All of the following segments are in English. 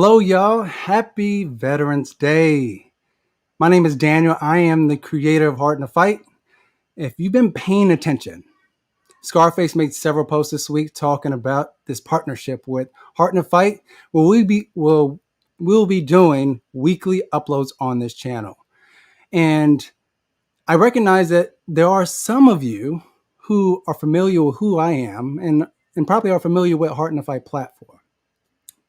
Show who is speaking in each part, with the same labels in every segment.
Speaker 1: Hello, y'all. Happy Veterans Day. My name is Daniel. I am the creator of Heart in a Fight. If you've been paying attention, Scarface made several posts this week talking about this partnership with Heart in a Fight, where we'll be doing weekly uploads on this channel. And I recognize that there are some of you who are familiar with who I am and probably are familiar with Heart in a Fight platform.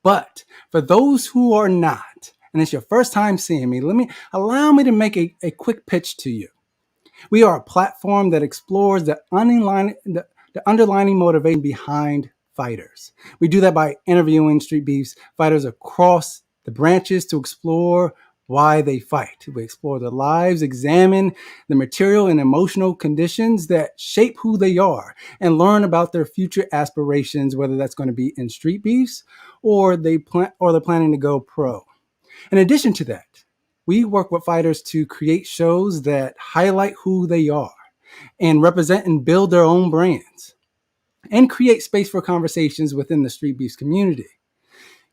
Speaker 1: But for those who are not, and it's your first time seeing me, allow me to make a quick pitch to you. We are a platform that explores the underlying motivation behind fighters. We do that by interviewing street beefs fighters across the branches to explore why they fight. We explore their lives, examine the material and emotional conditions that shape who they are, and learn about their future aspirations, whether that's going to be in street beefs or they're planning to go pro. In addition to that, we work with fighters to create shows that highlight who they are and represent and build their own brands and create space for conversations within the street beefs community.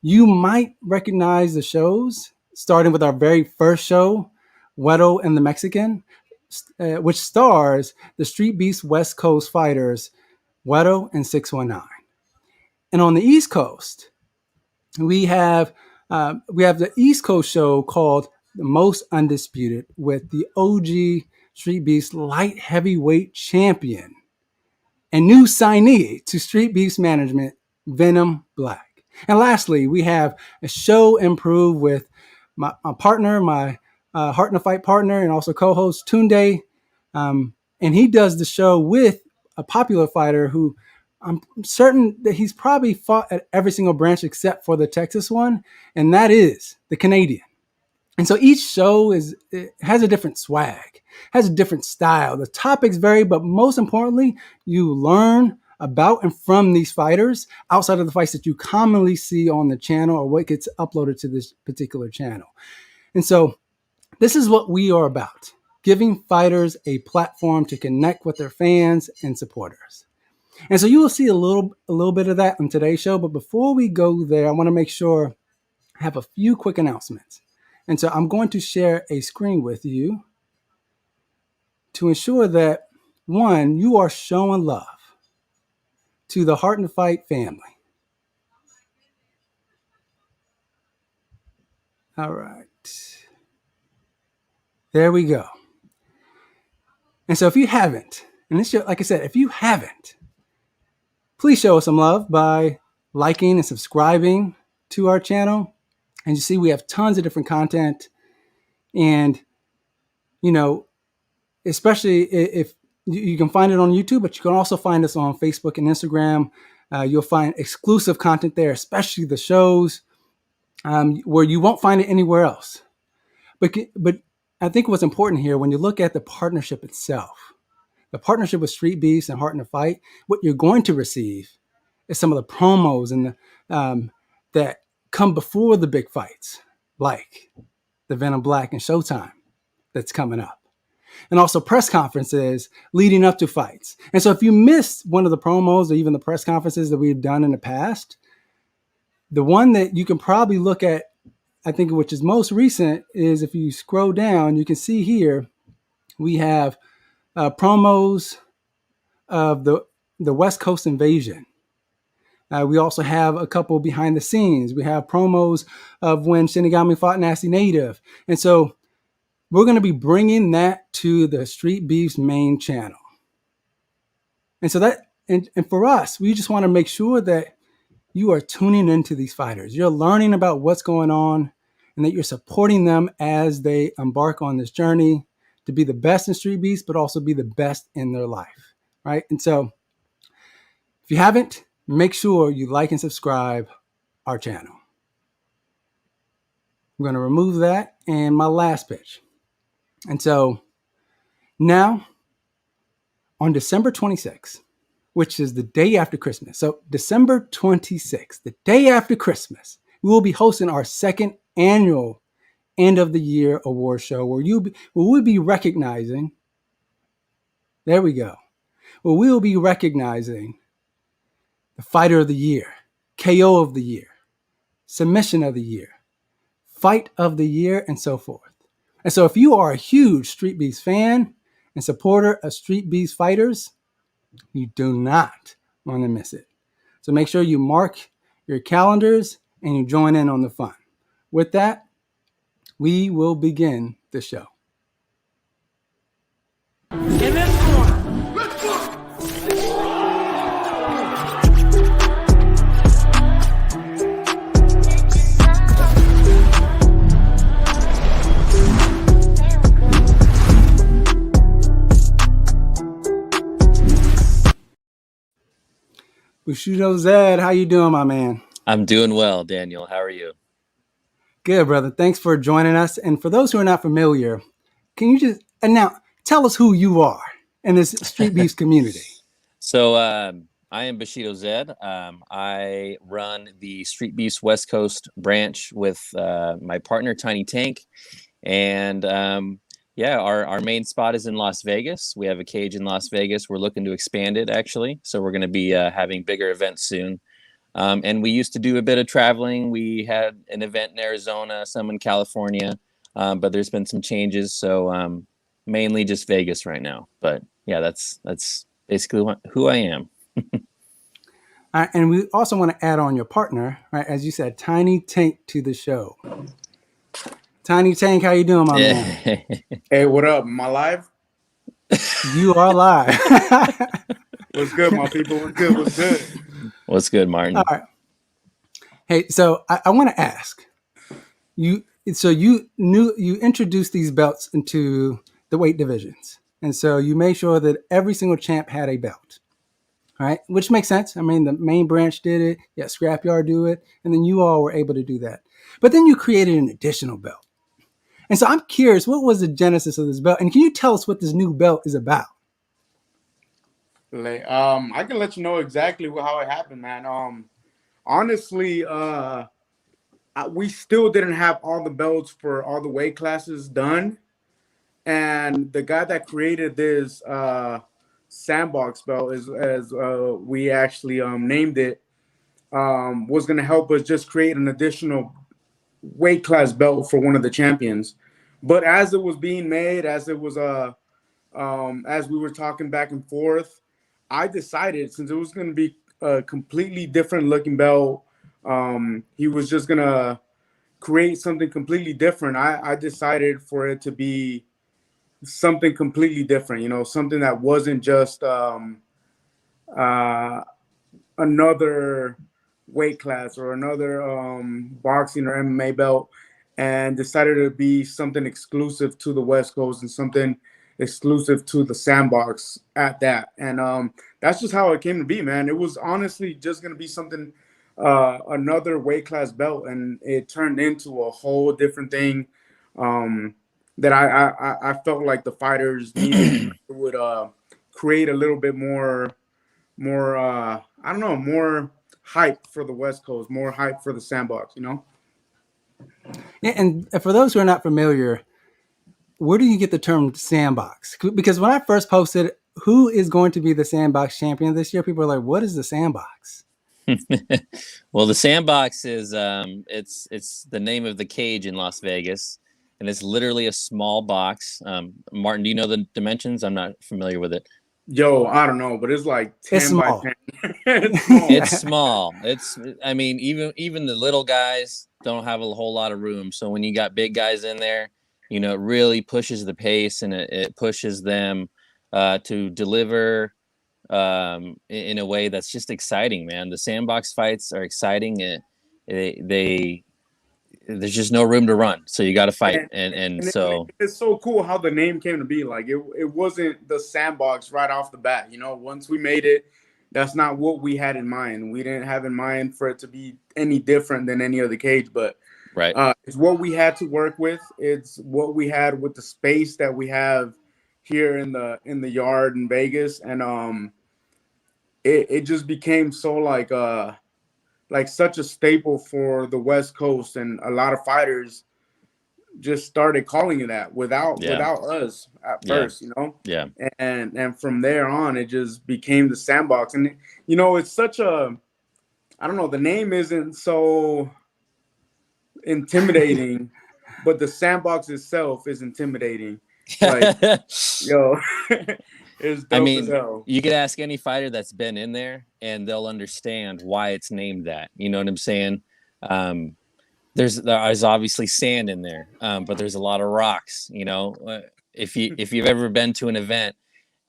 Speaker 1: You might recognize the shows, starting with our very first show, Wedo and the Mexican, which stars the Streetbeefs Westcoast fighters, Wedo and 619. And on the East Coast, we have the East Coast show called The Most Undisputed with the OG Street Beefs light heavyweight champion and new signee to Street Beefs management, Venom Black. And lastly, we have a show improve with my partner, my Heart in a Fight partner, and also co-host Tunde. And he does the show with a popular fighter who I'm certain that he's probably fought at every single branch except for the Texas one, and that is the Canadian. And so each show has a different swag, has a different style. The topics vary, but most importantly, you learn about and from these fighters outside of the fights that you commonly see on the channel or what gets uploaded to this particular channel. And so this is what we are about, giving fighters a platform to connect with their fans and supporters. And so you will see a little bit of that on today's show. But before we go there, I want to make sure I have a few quick announcements. And so I'm going to share a screen with you to ensure that, one, you are showing love to the Heart and Fight family. All right. There we go. And so if you haven't, and this show, like I said, if you haven't, please show us some love by liking and subscribing to our channel. And you see we have tons of different content. And, you know, especially if you can find it on YouTube, but you can also find us on Facebook and Instagram. You'll find exclusive content there, especially the shows where you won't find it anywhere else. But I think what's important here, when you look at the partnership itself, the partnership with Street Beefs and Heart in a Fight, what you're going to receive is some of the promos and that come before the big fights, like the Venom Black and Showtime that's coming up. And also press conferences leading up to fights. And so if you missed one of the promos or even the press conferences that we've done in the past, the one that you can probably look at, I think, which is most recent, is if you scroll down, you can see here, we have promos of the West Coast invasion. We also have a couple behind the scenes. We have promos of when Shinigami fought Nasty Native. And so we're going to be bringing that to the Street Beefs main channel. And so and for us, we just want to make sure that you are tuning into these fighters. You're learning about what's going on and that you're supporting them as they embark on this journey to be the best in Street Beefs, but also be the best in their life, right? And so if you haven't, make sure you like and subscribe our channel. I'm going to remove that and my last pitch. And so now on December 26th, which is the day after Christmas. So December 26th, the day after Christmas, we will be hosting our second annual end of the year award show where we'll be recognizing, there we go, where we will be recognizing the fighter of the year, KO of the year, submission of the year, fight of the year, and so forth. And so if you are a huge Street Beefs fan and supporter of Street Beefs fighters, you do not want to miss it. So make sure you mark your calendars and you join in on the fun. With that, we will begin the show. Bushido Zed, how you doing, my man?
Speaker 2: I'm doing well, Daniel. How are you?
Speaker 1: Good, brother. Thanks for joining us. And for those who are not familiar, can you just tell us who you are in this Street Beefs community?
Speaker 2: So I am Bushido Zed. I run the Streetbeefs Westcoast branch with my partner, Tiny Tank. And our main spot is in Las Vegas. We have a cage in Las Vegas. We're looking to expand it, actually. So we're going to be having bigger events soon. And we used to do a bit of traveling. We had an event in Arizona, some in California, but there's been some changes. So mainly just Vegas right now. But yeah, that's basically who I am.
Speaker 1: And we also want to add on your partner, right? As you said, Tiny Tank to the show. Tiny Tank, how you doing, my man?
Speaker 3: Hey, what up? Am I live?
Speaker 1: You are live.
Speaker 3: What's good, my people? What's good? What's good?
Speaker 2: What's good, Martin?
Speaker 1: All right. Hey, so I want to ask you. So you introduced these belts into the weight divisions, and so you made sure that every single champ had a belt, right? Which makes sense. I mean, the main branch did it. Yeah, Scrapyard do it, and then you all were able to do that. But then you created an additional belt. And so I'm curious, what was the genesis of this belt? And can you tell us what this new belt is about?
Speaker 3: I can let you know exactly how it happened, man. Honestly, we still didn't have all the belts for all the weight classes done. And the guy that created this Sandbox belt, as we actually named it, was going to help us just create an additional weight class belt for one of the champions. But as it was being made, as we were talking back and forth, I decided, since it was going to be a completely different looking belt, he was just going to create something completely different. I decided for it to be something completely different, something that wasn't just another weight class or another boxing or MMA belt, and decided to be something exclusive to the West Coast and something exclusive to the Sandbox at that. And that's just how it came to be, man. It was honestly just going to be something, another weight class belt, and it turned into a whole different thing that I felt like the fighters needed. Would create a little bit more more hype for the West Coast, more hype for the Sandbox,
Speaker 1: Yeah, and for those who are not familiar, where do you get the term Sandbox? Because when I first posted, who is going to be the Sandbox champion this year, people are like, what is the Sandbox?
Speaker 2: Well, the Sandbox is it's the name of the cage in Las Vegas, and it's literally a small box. Martin, do you know the dimensions? I'm not familiar with it.
Speaker 3: Yo, I don't know, but it's like 10
Speaker 1: It's small.
Speaker 3: by 10. It's small.
Speaker 2: It's small. I mean, even the little guys don't have a whole lot of room. So when you got big guys in there, it really pushes the pace, and it pushes them to deliver in a way that's just exciting, man. The Sandbox fights are exciting. There's just no room to run, so you got to fight, and so
Speaker 3: it's so cool how the name came to be. Like it wasn't the Sandbox right off the bat. Once we made it, that's not what we had in mind. We didn't have in mind for it to be any different than any other cage, but
Speaker 2: right,
Speaker 3: it's what we had to work with. It's what we had with the space that we have here in the yard in Vegas, and it just became so like such a staple for the West Coast, and a lot of fighters just started calling it that without us at first,
Speaker 2: Yeah.
Speaker 3: And from there on, it just became the Sandbox. And it's such a, I don't know, the name isn't so intimidating, but the sandbox itself is intimidating. Like, yo, it's dope
Speaker 2: I
Speaker 3: as
Speaker 2: mean,
Speaker 3: hell.
Speaker 2: you could ask any fighter that's been in there, and they'll understand why it's named that. You know what I'm saying? There's obviously sand in there, but there's a lot of rocks. You know, if you've ever been to an event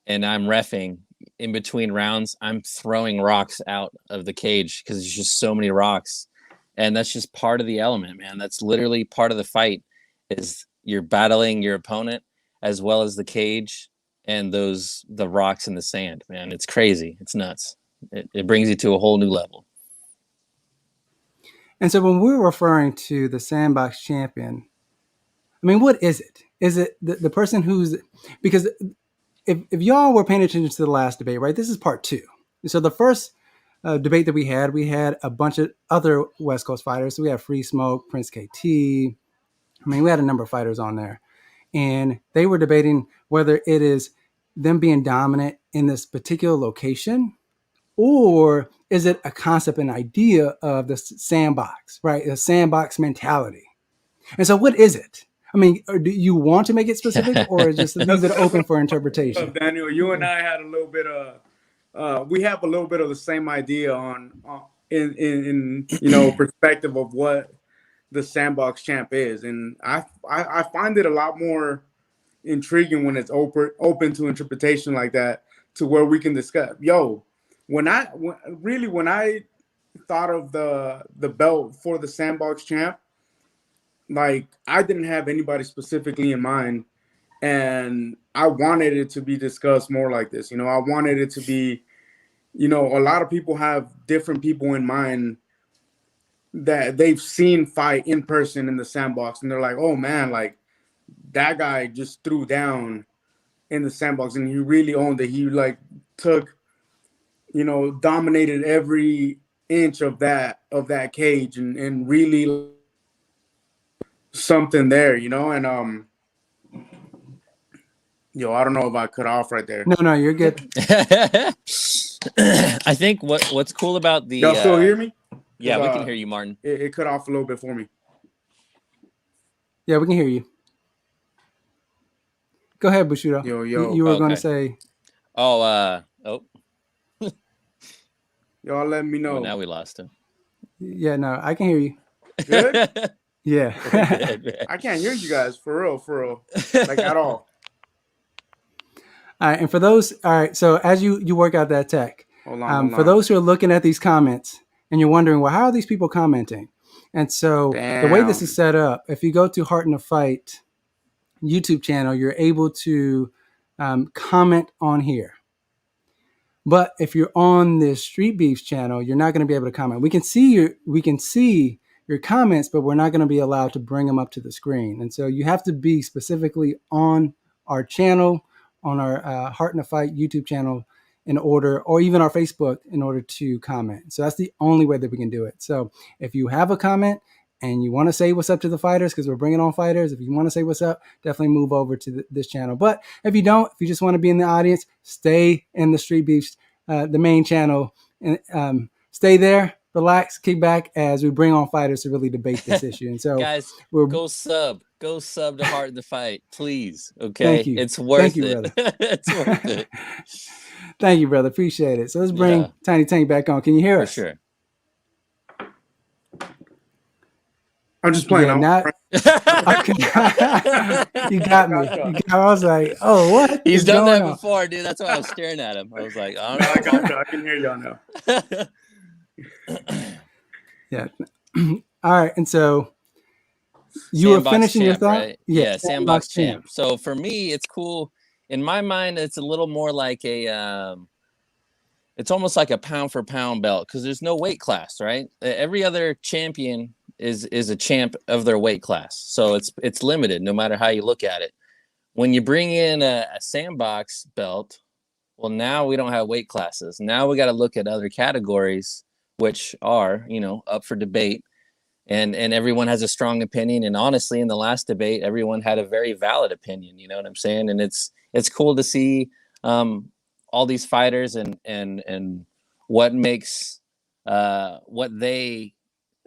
Speaker 2: and I'm reffing in between rounds, I'm throwing rocks out of the cage because there's just so many rocks, and that's just part of the element, man. That's literally part of the fight. Is you're battling your opponent as well as the cage and the rocks in the sand, man. It's crazy. It's nuts. It brings you to a whole new level.
Speaker 1: And so when we're referring to the Sandbox Champion, I mean, what is it? Is it the person who's, because if y'all were paying attention to the last debate, right? This is part 2. So the first debate that we had a bunch of other West Coast fighters. So we had Free Smoke, Prince KT. I mean, we had a number of fighters on there. And they were debating whether it is them being dominant in this particular location, or is it a concept and idea of the sandbox, right? The sandbox mentality. And so what is it? I mean, do you want to make it specific, or just leave it open for interpretation?
Speaker 3: Daniel, you and I had a little bit of, we have a little bit of the same idea on in perspective of what the Sandbox Champ is, and I find it a lot more intriguing when it's open to interpretation like that, to where we can discuss. Yo, when I thought of the belt for the Sandbox Champ, like, I didn't have anybody specifically in mind, and I wanted it to be discussed more like this. I wanted it to be, a lot of people have different people in mind that they've seen fight in person in the sandbox, and they're like, oh man, like, that guy just threw down in the sandbox and he really owned it. He like took, dominated every inch of that cage, and really something there, and I don't know if I cut off right there.
Speaker 1: No, you're good.
Speaker 2: I think what's cool about the
Speaker 3: y'all still hear me?
Speaker 2: Yeah, we can hear you, Martin.
Speaker 3: It cut off a little bit for me.
Speaker 1: Yeah, we can hear you. Go ahead, Bushido.
Speaker 3: Yo.
Speaker 1: You were going to say.
Speaker 2: Oh.
Speaker 3: Y'all let me know.
Speaker 2: Well, now we lost him.
Speaker 1: Yeah, no, I can hear you.
Speaker 3: Good?
Speaker 1: Yeah.
Speaker 3: I can't hear you guys for real, like, at all.
Speaker 1: All right, and for those, so as you work out that tech,
Speaker 3: hold on.
Speaker 1: For those who are looking at these comments and you're wondering, well, how are these people commenting? And so the way this is set up, if you go to Heart in the Fight YouTube channel, you're able to comment on here. But if you're on the Streetbeefs channel, you're not going to be able to comment. We can see your comments, but we're not going to be allowed to bring them up to the screen. And so you have to be specifically on our channel, on our Heart in the Fight YouTube channel, in order, or even our Facebook, in order to comment. So that's the only way that we can do it. So if you have a comment and you want to say what's up to the fighters, because we're bringing on fighters, if you want to say what's up, definitely move over to this channel. But if you don't, if you just want to be in the audience, stay in the Streetbeefs, the main channel, and stay there, relax, kick back as we bring on fighters to really debate this issue. And so,
Speaker 2: guys, go sub to Heart in the Fight, please. Okay,
Speaker 1: thank you.
Speaker 2: It's worth
Speaker 1: it.
Speaker 2: Brother. It's worth it.
Speaker 1: Thank you, brother. Appreciate it. So let's bring Tiny Tank back on. Can you hear us?
Speaker 2: For sure.
Speaker 3: I'm just playing.
Speaker 1: Yeah, you got me. I was like, oh, what?
Speaker 2: He's done that before, dude. That's why I was staring at him. I was like, oh, no.
Speaker 3: I got you. I can hear y'all now.
Speaker 1: Yeah. All right. And so you were finishing your thought?
Speaker 2: Right? Yeah, Sandbox Champ. So for me, it's cool. In my mind, it's a little more like it's almost like a pound for pound belt, because there's no weight class, right? Every other champion is a champ of their weight class. So it's limited no matter how you look at it. When you bring in a sandbox belt, well, now we don't have weight classes. Now we got to look at other categories, which are, up for debate. And everyone has a strong opinion. And honestly, in the last debate, everyone had a very valid opinion. You know what I'm saying? And it's cool to see all these fighters and what makes what they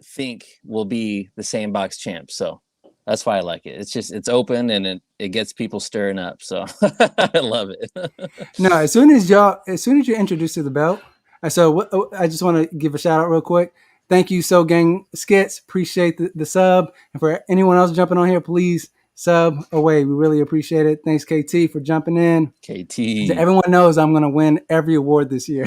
Speaker 2: think will be the Sandbox champ. So that's why I like it. It's open and it gets people stirring up. So I love it.
Speaker 1: No, as soon as you're introduced to the belt, I just want to give a shout out real quick. Thank you, So Gang Skits. Appreciate the sub. And for anyone else jumping on here, please sub away. We really appreciate it. Thanks, KT, for jumping in.
Speaker 2: KT.
Speaker 1: Everyone knows I'm going to win every award this year.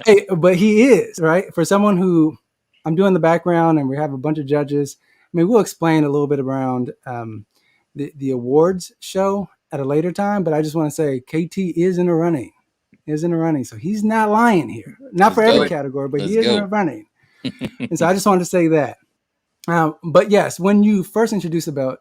Speaker 1: Hey, but he is, right? For someone who I'm doing the background and we have a bunch of judges, I mean, we'll explain a little bit around the awards show at a later time, but I just want to say KT is in the running. So he's not lying here. Not for every category, but he is in the running. And so I just wanted to say that. But yes, when you first introduced the belt,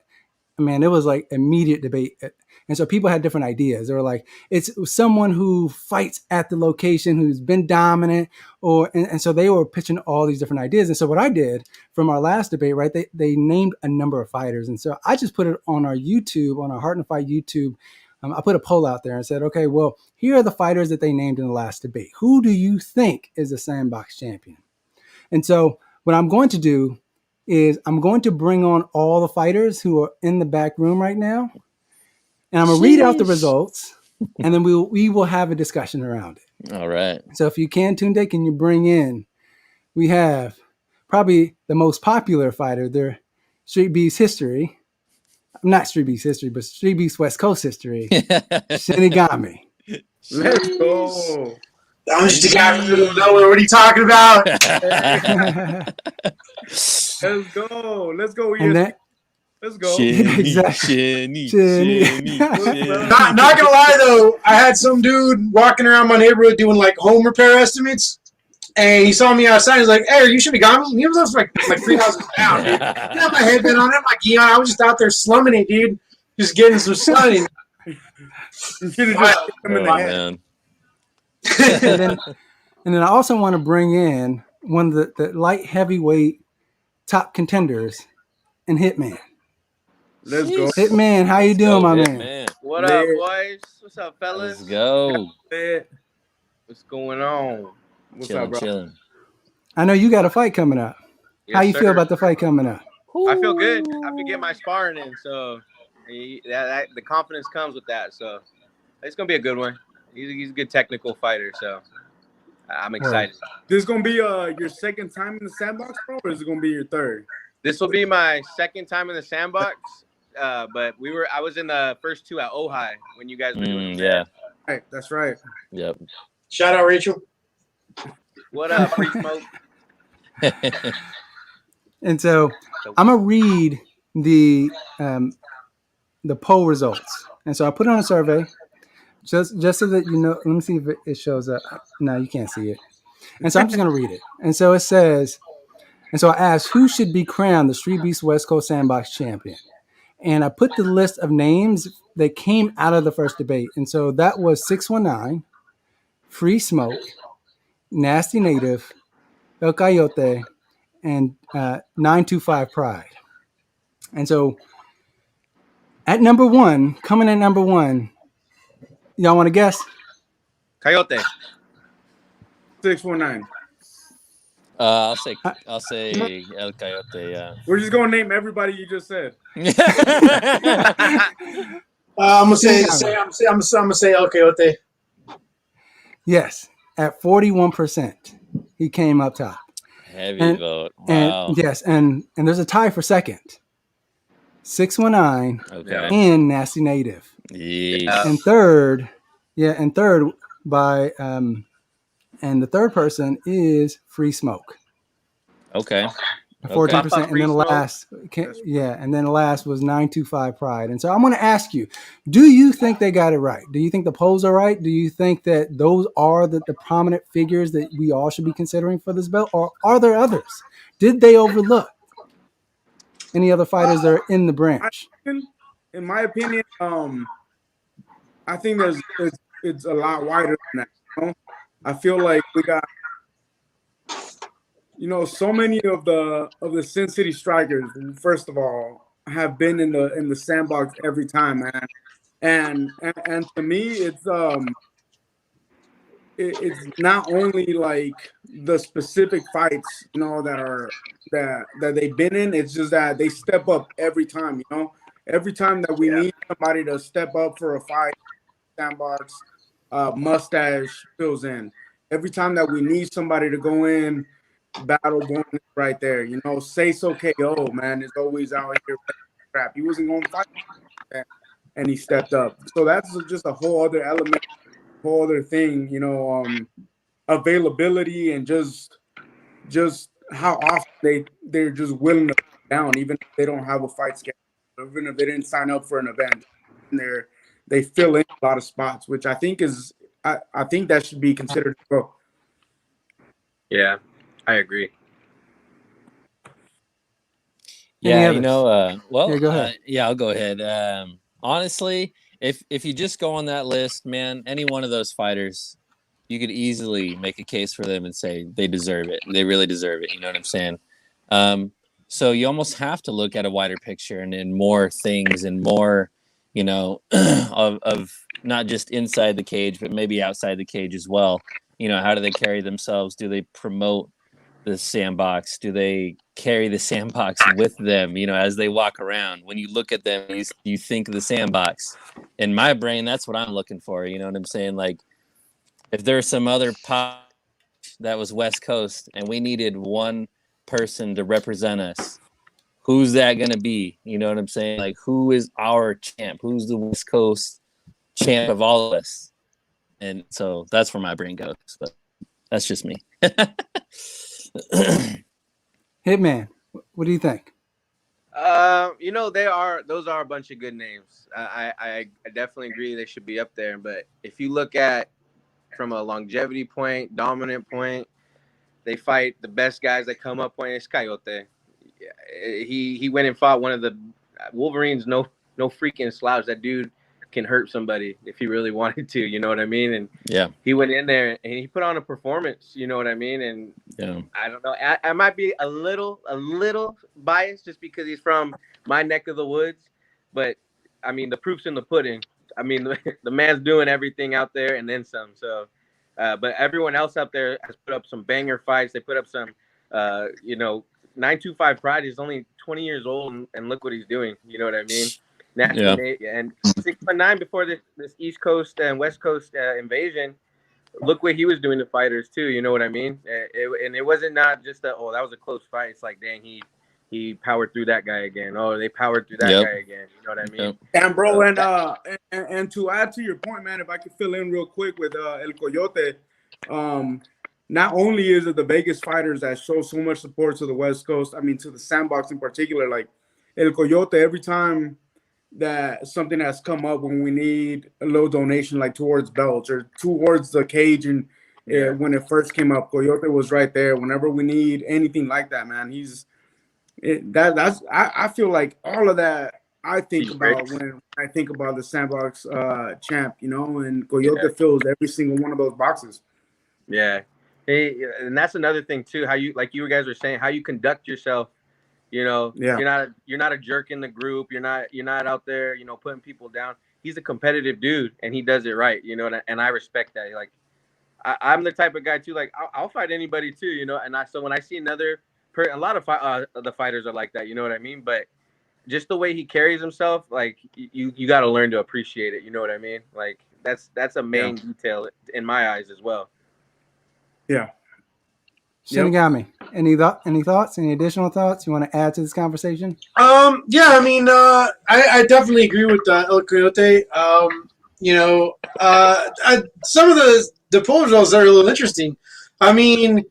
Speaker 1: man, it was like immediate debate. And so people had different ideas. They were like, it's someone who fights at the location, who's been dominant, and so they were pitching all these different ideas. And so what I did from our last debate, right, they named a number of fighters. And so I just put it on our YouTube, on our Heart and Fight YouTube. I put a poll out there and said, okay, well, here are the fighters that they named in the last debate. Who do you think is the Sandbox champion? And so what I'm going to do is I'm going to bring on all the fighters who are in the back room right now. And I'm going to read out the results, and then we will have a discussion around it.
Speaker 2: All right.
Speaker 1: So if you can, Tunde, can you bring in, we have probably the most popular fighter, their Street Beefs history. Not Street Beefs history, but Street Beefs West Coast history. Shinigami.
Speaker 3: Let's go.
Speaker 4: I'm just a guy from the middle of nowhere. What are you talking about?
Speaker 3: Let's go. Let's go.
Speaker 1: Exactly.
Speaker 4: Not gonna lie though, I had some dude walking around my neighborhood doing like home repair estimates, and he saw me outside. He's like, "Hey, you should have got me." And he was like 3,000 pounds. Dude. I had my headband on. I'm like, "Yeah, I was just out there slumming it, dude, just getting some sun."
Speaker 3: You should have just hit him in the head.
Speaker 1: and then I also want to bring in one of the light heavyweight top contenders in Hitman.
Speaker 3: Let's go.
Speaker 1: Hitman, how you doing, my man?
Speaker 5: What up, boys? What's up, fellas?
Speaker 2: Let's go.
Speaker 5: What's going on?
Speaker 3: What's up, bro?
Speaker 2: Chilling.
Speaker 1: I know you got a fight coming up.
Speaker 5: Yes,
Speaker 1: how you
Speaker 5: sir.
Speaker 1: feel about the fight coming up?
Speaker 5: I feel good. I have to get my sparring in, so the confidence comes with that. So it's gonna be a good one. He's a good technical fighter, so I'm excited.
Speaker 3: This is gonna be your second time in the Sandbox, bro, or is it gonna be your third?
Speaker 5: This will be my second time in the Sandbox, but I was in the first two at Ojai when you guys were doing it.
Speaker 2: Yeah.
Speaker 3: Right, that's right.
Speaker 2: Yep.
Speaker 4: Shout out, Rachel.
Speaker 5: What up, Free Smoke?
Speaker 1: And so I'm gonna read the poll results. And so I put on a survey just so that you know. Let me see if it shows up. No, you can't see it. And so I'm just gonna read it. And so it says, and so I asked who should be crowned the Streetbeefs West Coast Sandbox champion. And I put the list of names that came out of the first debate. And so that was 619, Free Smoke, Nasty Native, El Coyote, and 925 Pride. And so at number one, coming at number one, y'all want to guess?
Speaker 5: Coyote.
Speaker 3: 619.
Speaker 2: I'll say El Coyote. Yeah.
Speaker 3: We're just gonna name everybody you just said.
Speaker 4: I'm gonna say El Coyote.
Speaker 1: Yes, at 41%, he came up top.
Speaker 2: Heavy vote. Wow.
Speaker 1: And yes, and there's a tie for second. 619
Speaker 2: Okay.
Speaker 1: and Nasty Native.
Speaker 2: Yeah.
Speaker 1: And third by and the third person is Free Smoke.
Speaker 2: Okay.
Speaker 1: 14%, and then the last was 925 Pride. And so I'm going to ask you, do you think they got it right? Do you think the polls are right? Do you think that those are the prominent figures that we all should be considering for this belt, or are there others? Did they overlook any other fighters that are in the branch?
Speaker 3: In my opinion, I think it's a lot wider than that. You know? I feel like we got, so many of the Sin City strikers, first of all, have been in the Sandbox every time, man. And to me, it's not only like the specific fights, that they've been in. It's just that they step up every time. Every time that we need somebody to step up for a fight, Sandbox, Mustache fills in. Every time that we need somebody to go in, Battle Born is right there. Say so KO, man, is always out here. Crap, he wasn't going to fight, and he stepped up. So that's just a whole other element, whole other thing. Availability and just how often they're just willing to put down, even if they don't have a fight schedule, even if they didn't sign up for an event. And they fill in a lot of spots, which I think I think that should be considered a pro.
Speaker 5: Yeah, I agree.
Speaker 2: Yeah,
Speaker 1: Yeah, go ahead.
Speaker 2: I'll go ahead. Honestly, if you just go on that list, man, any one of those fighters, you could easily make a case for them and say they deserve it. They really deserve it. You know what I'm saying? So you almost have to look at a wider picture and more things and more, of not just inside the cage, but maybe outside the cage as well. How do they carry themselves? Do they promote the sandbox? Do they carry the sandbox with them, as they walk around? When you look at them, you think of the sandbox. In my brain, that's what I'm looking for. You know what I'm saying? Like, if there's some other pop that was West Coast and we needed one person to represent us, who's that going to be? You know what I'm saying? Like, who is our champ? Who's the West Coast champ of all of us? And so that's where my brain goes. But that's just me.
Speaker 1: Hitman, what do you think?
Speaker 5: Those are a bunch of good names. I definitely agree they should be up there. But if you look at from a longevity point, dominant point, they fight the best guys that come up point. It's Coyote. He went and fought one of the Wolverines. No freaking slouch. That dude can hurt somebody if he really wanted to. You know what I mean? And
Speaker 2: yeah,
Speaker 5: he went in there and he put on a performance. You know what I mean? And I don't know. I might be a little biased just because he's from my neck of the woods, but I mean the proof's in the pudding. I mean the man's doing everything out there and then some. So, but everyone else out there has put up some banger fights. They put up some, 925 Pride is only 20 years old and look what he's doing. You know what I mean? And 619 before this East Coast and West Coast invasion, look what he was doing to fighters too. You know what I mean? And it wasn't not just that was a close fight. It's like, dang, he powered through that guy again. Oh, they powered through that guy again. You know what I mean?
Speaker 3: And bro, and to add to your point, man, if I could fill in real quick with El Coyote, not only is it the Vegas fighters that show so much support to the West Coast, I mean to the Sandbox in particular, like El Coyote, every time that something has come up when we need a little donation, like towards belts or towards the cage, and when it first came up, Coyote was right there. Whenever we need anything like that, man, I feel like all of that I think about when I think about the Sandbox champ, and Coyote fills every single one of those boxes.
Speaker 5: Yeah, hey, and that's another thing too. How you guys were saying, how you conduct yourself. You're not a jerk in the group. You're not out there, putting people down. He's a competitive dude and he does it right, and I respect that. Like, I'm the type of guy too. Like, I'll fight anybody too, and so when I see a lot of the fighters are like that, you know what I mean? But just the way he carries himself, like you got to learn to appreciate it. You know what I mean? Like that's a main detail in my eyes as well.
Speaker 3: Yeah.
Speaker 1: Shinigami, any thoughts? Any additional thoughts you want to add to this conversation?
Speaker 4: Yeah, I mean, I definitely agree with El Coyote. Some of the poll results are a little interesting. I mean,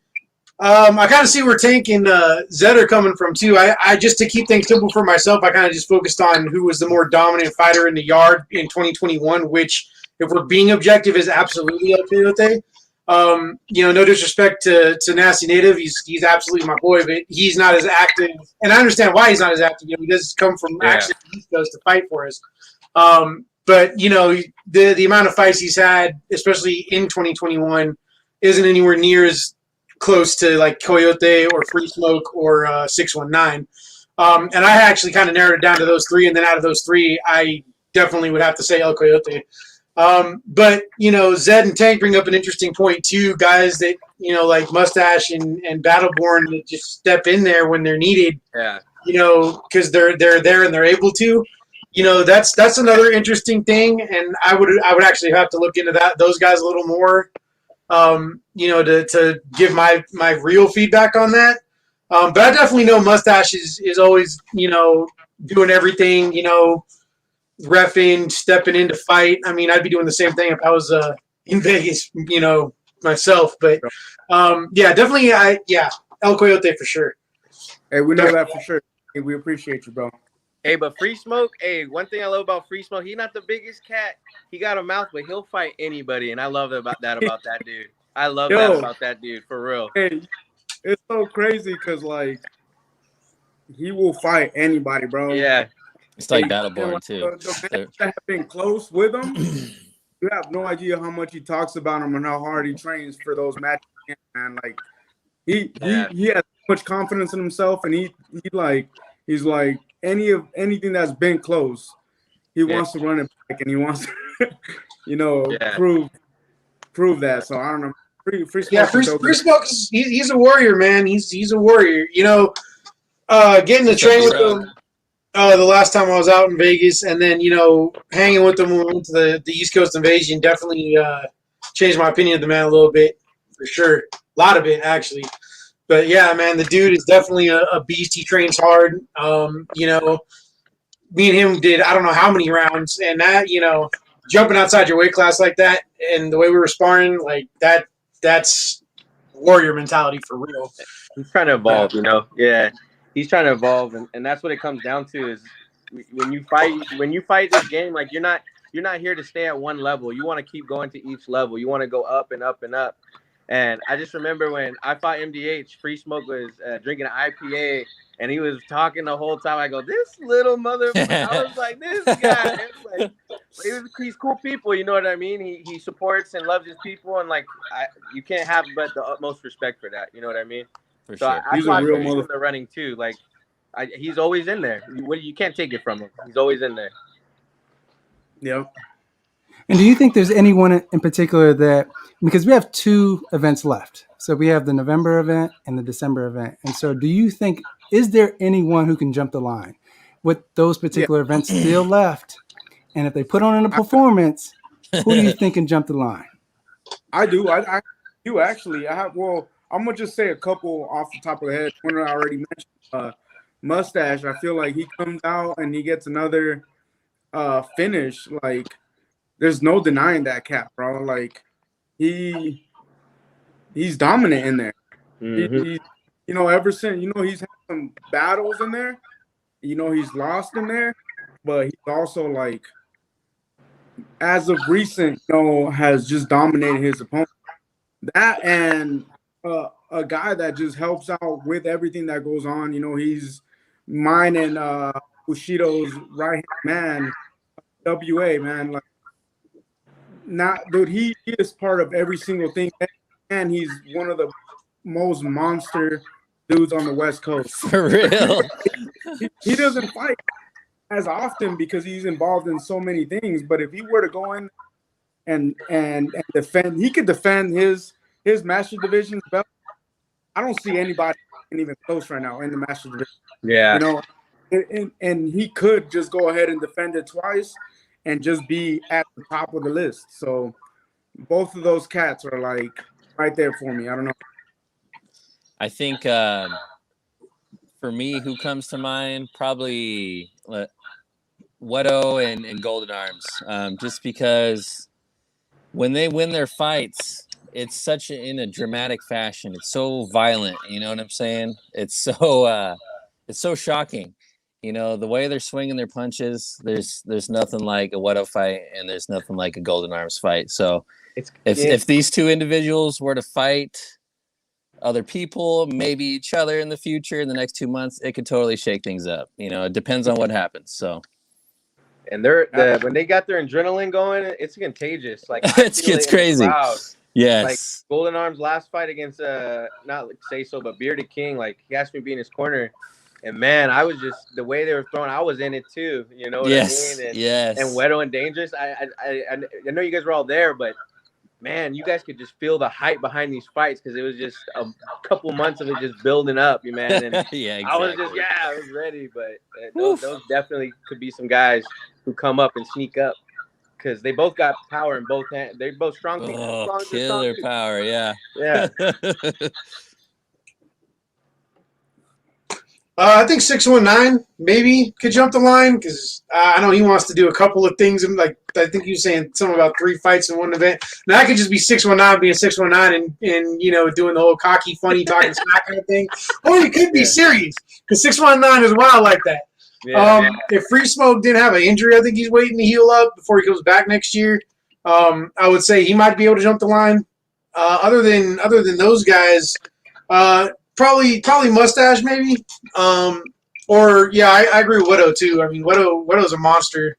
Speaker 4: I kind of see where Tank and Zed are coming from too. I just to keep things simple for myself, I kind of just focused on who was the more dominant fighter in the yard in 2021, which, if we're being objective, is absolutely El Coyote. No disrespect to Nasty Native, he's absolutely my boy, but he's not as active, and I understand why he's not as active. He does come from actually East Coast to fight for us. But the amount of fights he's had, especially in 2021, isn't anywhere near as close to like Coyote or Free Smoke or 619. And I actually kind of narrowed it down to those three, and then out of those three, I definitely would have to say El Coyote. But Zed and Tank bring up an interesting point too. Guys that like Mustache and Battleborn that just step in there when they're needed.
Speaker 5: Yeah.
Speaker 4: Because they're there and they're able to. That's another interesting thing, and I would actually have to look into those guys a little more. To give my real feedback on that. But I definitely know Mustache is always doing everything. Reffing, stepping in to fight. I mean, I'd be doing the same thing if I was in Vegas, myself. But yeah, definitely, El Coyote for sure.
Speaker 3: Hey, we know that for sure. Hey, we appreciate you, bro.
Speaker 5: Hey, but Free Smoke, one thing I love about Free Smoke, he's not the biggest cat. He got a mouth, but he'll fight anybody, and I love about that dude. I love that about that dude, for real.
Speaker 3: Hey, it's so crazy because, like, he will fight anybody, bro.
Speaker 5: Yeah.
Speaker 2: It's like Battleborn, too.
Speaker 3: The men that have been close with him, you have no idea how much he talks about him and how hard he trains for those matches, man. Like, he has so much confidence in himself, and he's like anything that's been close, he wants to run it back, and he wants to, prove that. So I don't know. Free
Speaker 4: Smoke he's a warrior, man. He's a warrior. Getting to train with him the last time I was out in Vegas, and then hanging with him when we went to the East Coast Invasion definitely changed my opinion of the man a little bit, for sure. A lot of it, actually. But yeah, man, the dude is definitely a beast. He trains hard. Me and him did I don't know how many rounds, and that jumping outside your weight class like that, and the way we were sparring like that's warrior mentality for real.
Speaker 5: He's trying to evolve, Yeah, he's trying to evolve, and that's what it comes down to. Is when you fight this game, like you're not here to stay at one level. You want to keep going to each level. You want to go up and up and up. And I just remember when I fought MDH, Free Smoke was drinking an IPA, and he was talking the whole time. I go, this little motherfucker. I was like, this guy. He's cool people, you know what I mean? He supports and loves his people, and you can't have but the utmost respect for that. You know what I mean?
Speaker 2: For
Speaker 5: so
Speaker 2: sure.
Speaker 3: He's a real motherfucker.
Speaker 5: In the running too. Like, he's always in there. You can't take it from him. He's always in there.
Speaker 3: Yep.
Speaker 1: And do you think there's anyone in particular that, because we have 2 events left. So we have the November event and the December event. And so do you think, is there anyone who can jump the line with those particular events still left? And if they put on a performance, who do you think can jump the line?
Speaker 3: I do. I do actually. I'm going to just say a couple off the top of the head. One I already mentioned, Mustache. I feel like he comes out and he gets another finish. Like, there's no denying that cat, bro. Like, he's dominant in there. Mm-hmm. Ever since, he's had some battles in there. He's lost in there. But he's also, like, as of recent, has just dominated his opponent. That and a guy that just helps out with everything that goes on. He's mine and Bushido's right-hand man, WA, man. Like, dude, he is part of every single thing, and he's one of the most monster dudes on the West Coast.
Speaker 2: For real.
Speaker 3: He doesn't fight as often because he's involved in so many things. But if he were to go in and defend, he could defend his Master Division belt. I don't see anybody even close right now in the Master Division.
Speaker 5: Yeah.
Speaker 3: And he could just go ahead and defend it twice and just be at the top of the list. So both of those cats are like right there for me. I don't know.
Speaker 2: I think for me, who comes to mind, probably Wedo and Golden Arms, just because when they win their fights, it's such in a dramatic fashion. It's so violent. You know what I'm saying? It's so shocking. The way they're swinging their punches, there's nothing like a Wedo fight, and there's nothing like a Golden Arms fight. So if these 2 individuals were to fight other people, maybe each other in the future, in the next 2 months, it could totally shake things up. It depends on what happens. So,
Speaker 5: and when they got their adrenaline going, it's contagious. Like,
Speaker 2: it's crazy. Yes.
Speaker 5: Like Golden Arms' last fight against not say so, but Bearded King, like, he asked me to be in his corner. And man, I was just the way they were throwing. I was in it too. You know what I mean? And, And Wedo and Dangerous. I know you guys were all there, but man, you guys could just feel the hype behind these fights because it was just a couple months of it just building up, you man. And
Speaker 2: yeah, exactly.
Speaker 5: I was ready, but those definitely could be some guys who come up and sneak up because they both got power in both hands. They're both strong people.
Speaker 2: Oh, killer power, yeah.
Speaker 4: I think 619 maybe could jump the line because I know he wants to do a couple of things. And like I think you were saying something about 3 fights in one event. Now I could just be 619 being 619 and doing the whole cocky, funny, talking smack kind of thing. Or you could be serious because 619 is wild like that. If Free Smoke didn't have an injury, I think he's waiting to heal up before he goes back next year. I would say he might be able to jump the line. Other than those guys, probably Mustache maybe. I agree with Widow too. I mean, Widow's a monster.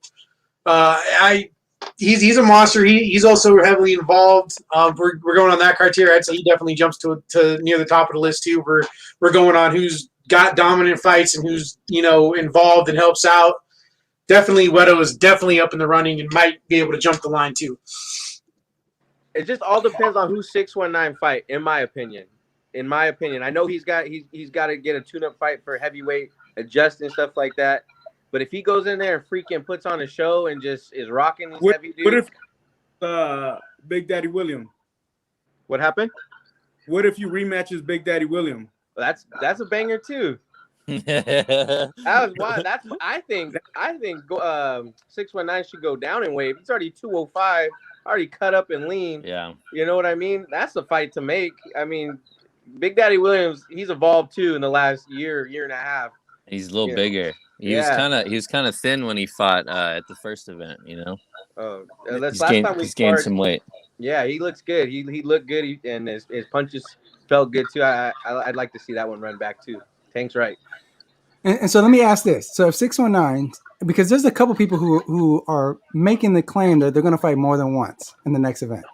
Speaker 4: He's a monster. He's also heavily involved. We're going on that criteria. I'd say he definitely jumps to near the top of the list too. We're going on who's got dominant fights and who's involved and helps out. Definitely, Widow is definitely up in the running and might be able to jump the line too.
Speaker 5: It just all depends on who 619 fight, in my opinion. I know he's got to get a tune-up fight for heavyweight, adjust and stuff like that. But if he goes in there and freaking puts on a show and just is rocking these heavy dudes.
Speaker 3: What if Big Daddy William?
Speaker 5: What happened?
Speaker 3: What if you rematches Big Daddy William?
Speaker 5: Well, that's a banger too. That was wild. I think 619 should go down in weight. He's already 205, already cut up and lean.
Speaker 2: Yeah.
Speaker 5: You know what I mean? That's the fight to make. I mean, Big Daddy Williams, he's evolved too in the last year and a half.
Speaker 2: He's a little bigger. He was kind of thin when he fought at the first event, He's gained some weight.
Speaker 5: Yeah, he looks good. He looked good, and his punches felt good too. I'd like to see that one run back too. Tank's right.
Speaker 1: And so let me ask this: so if 619, because there's a couple people who are making the claim that they're going to fight more than once in the next event.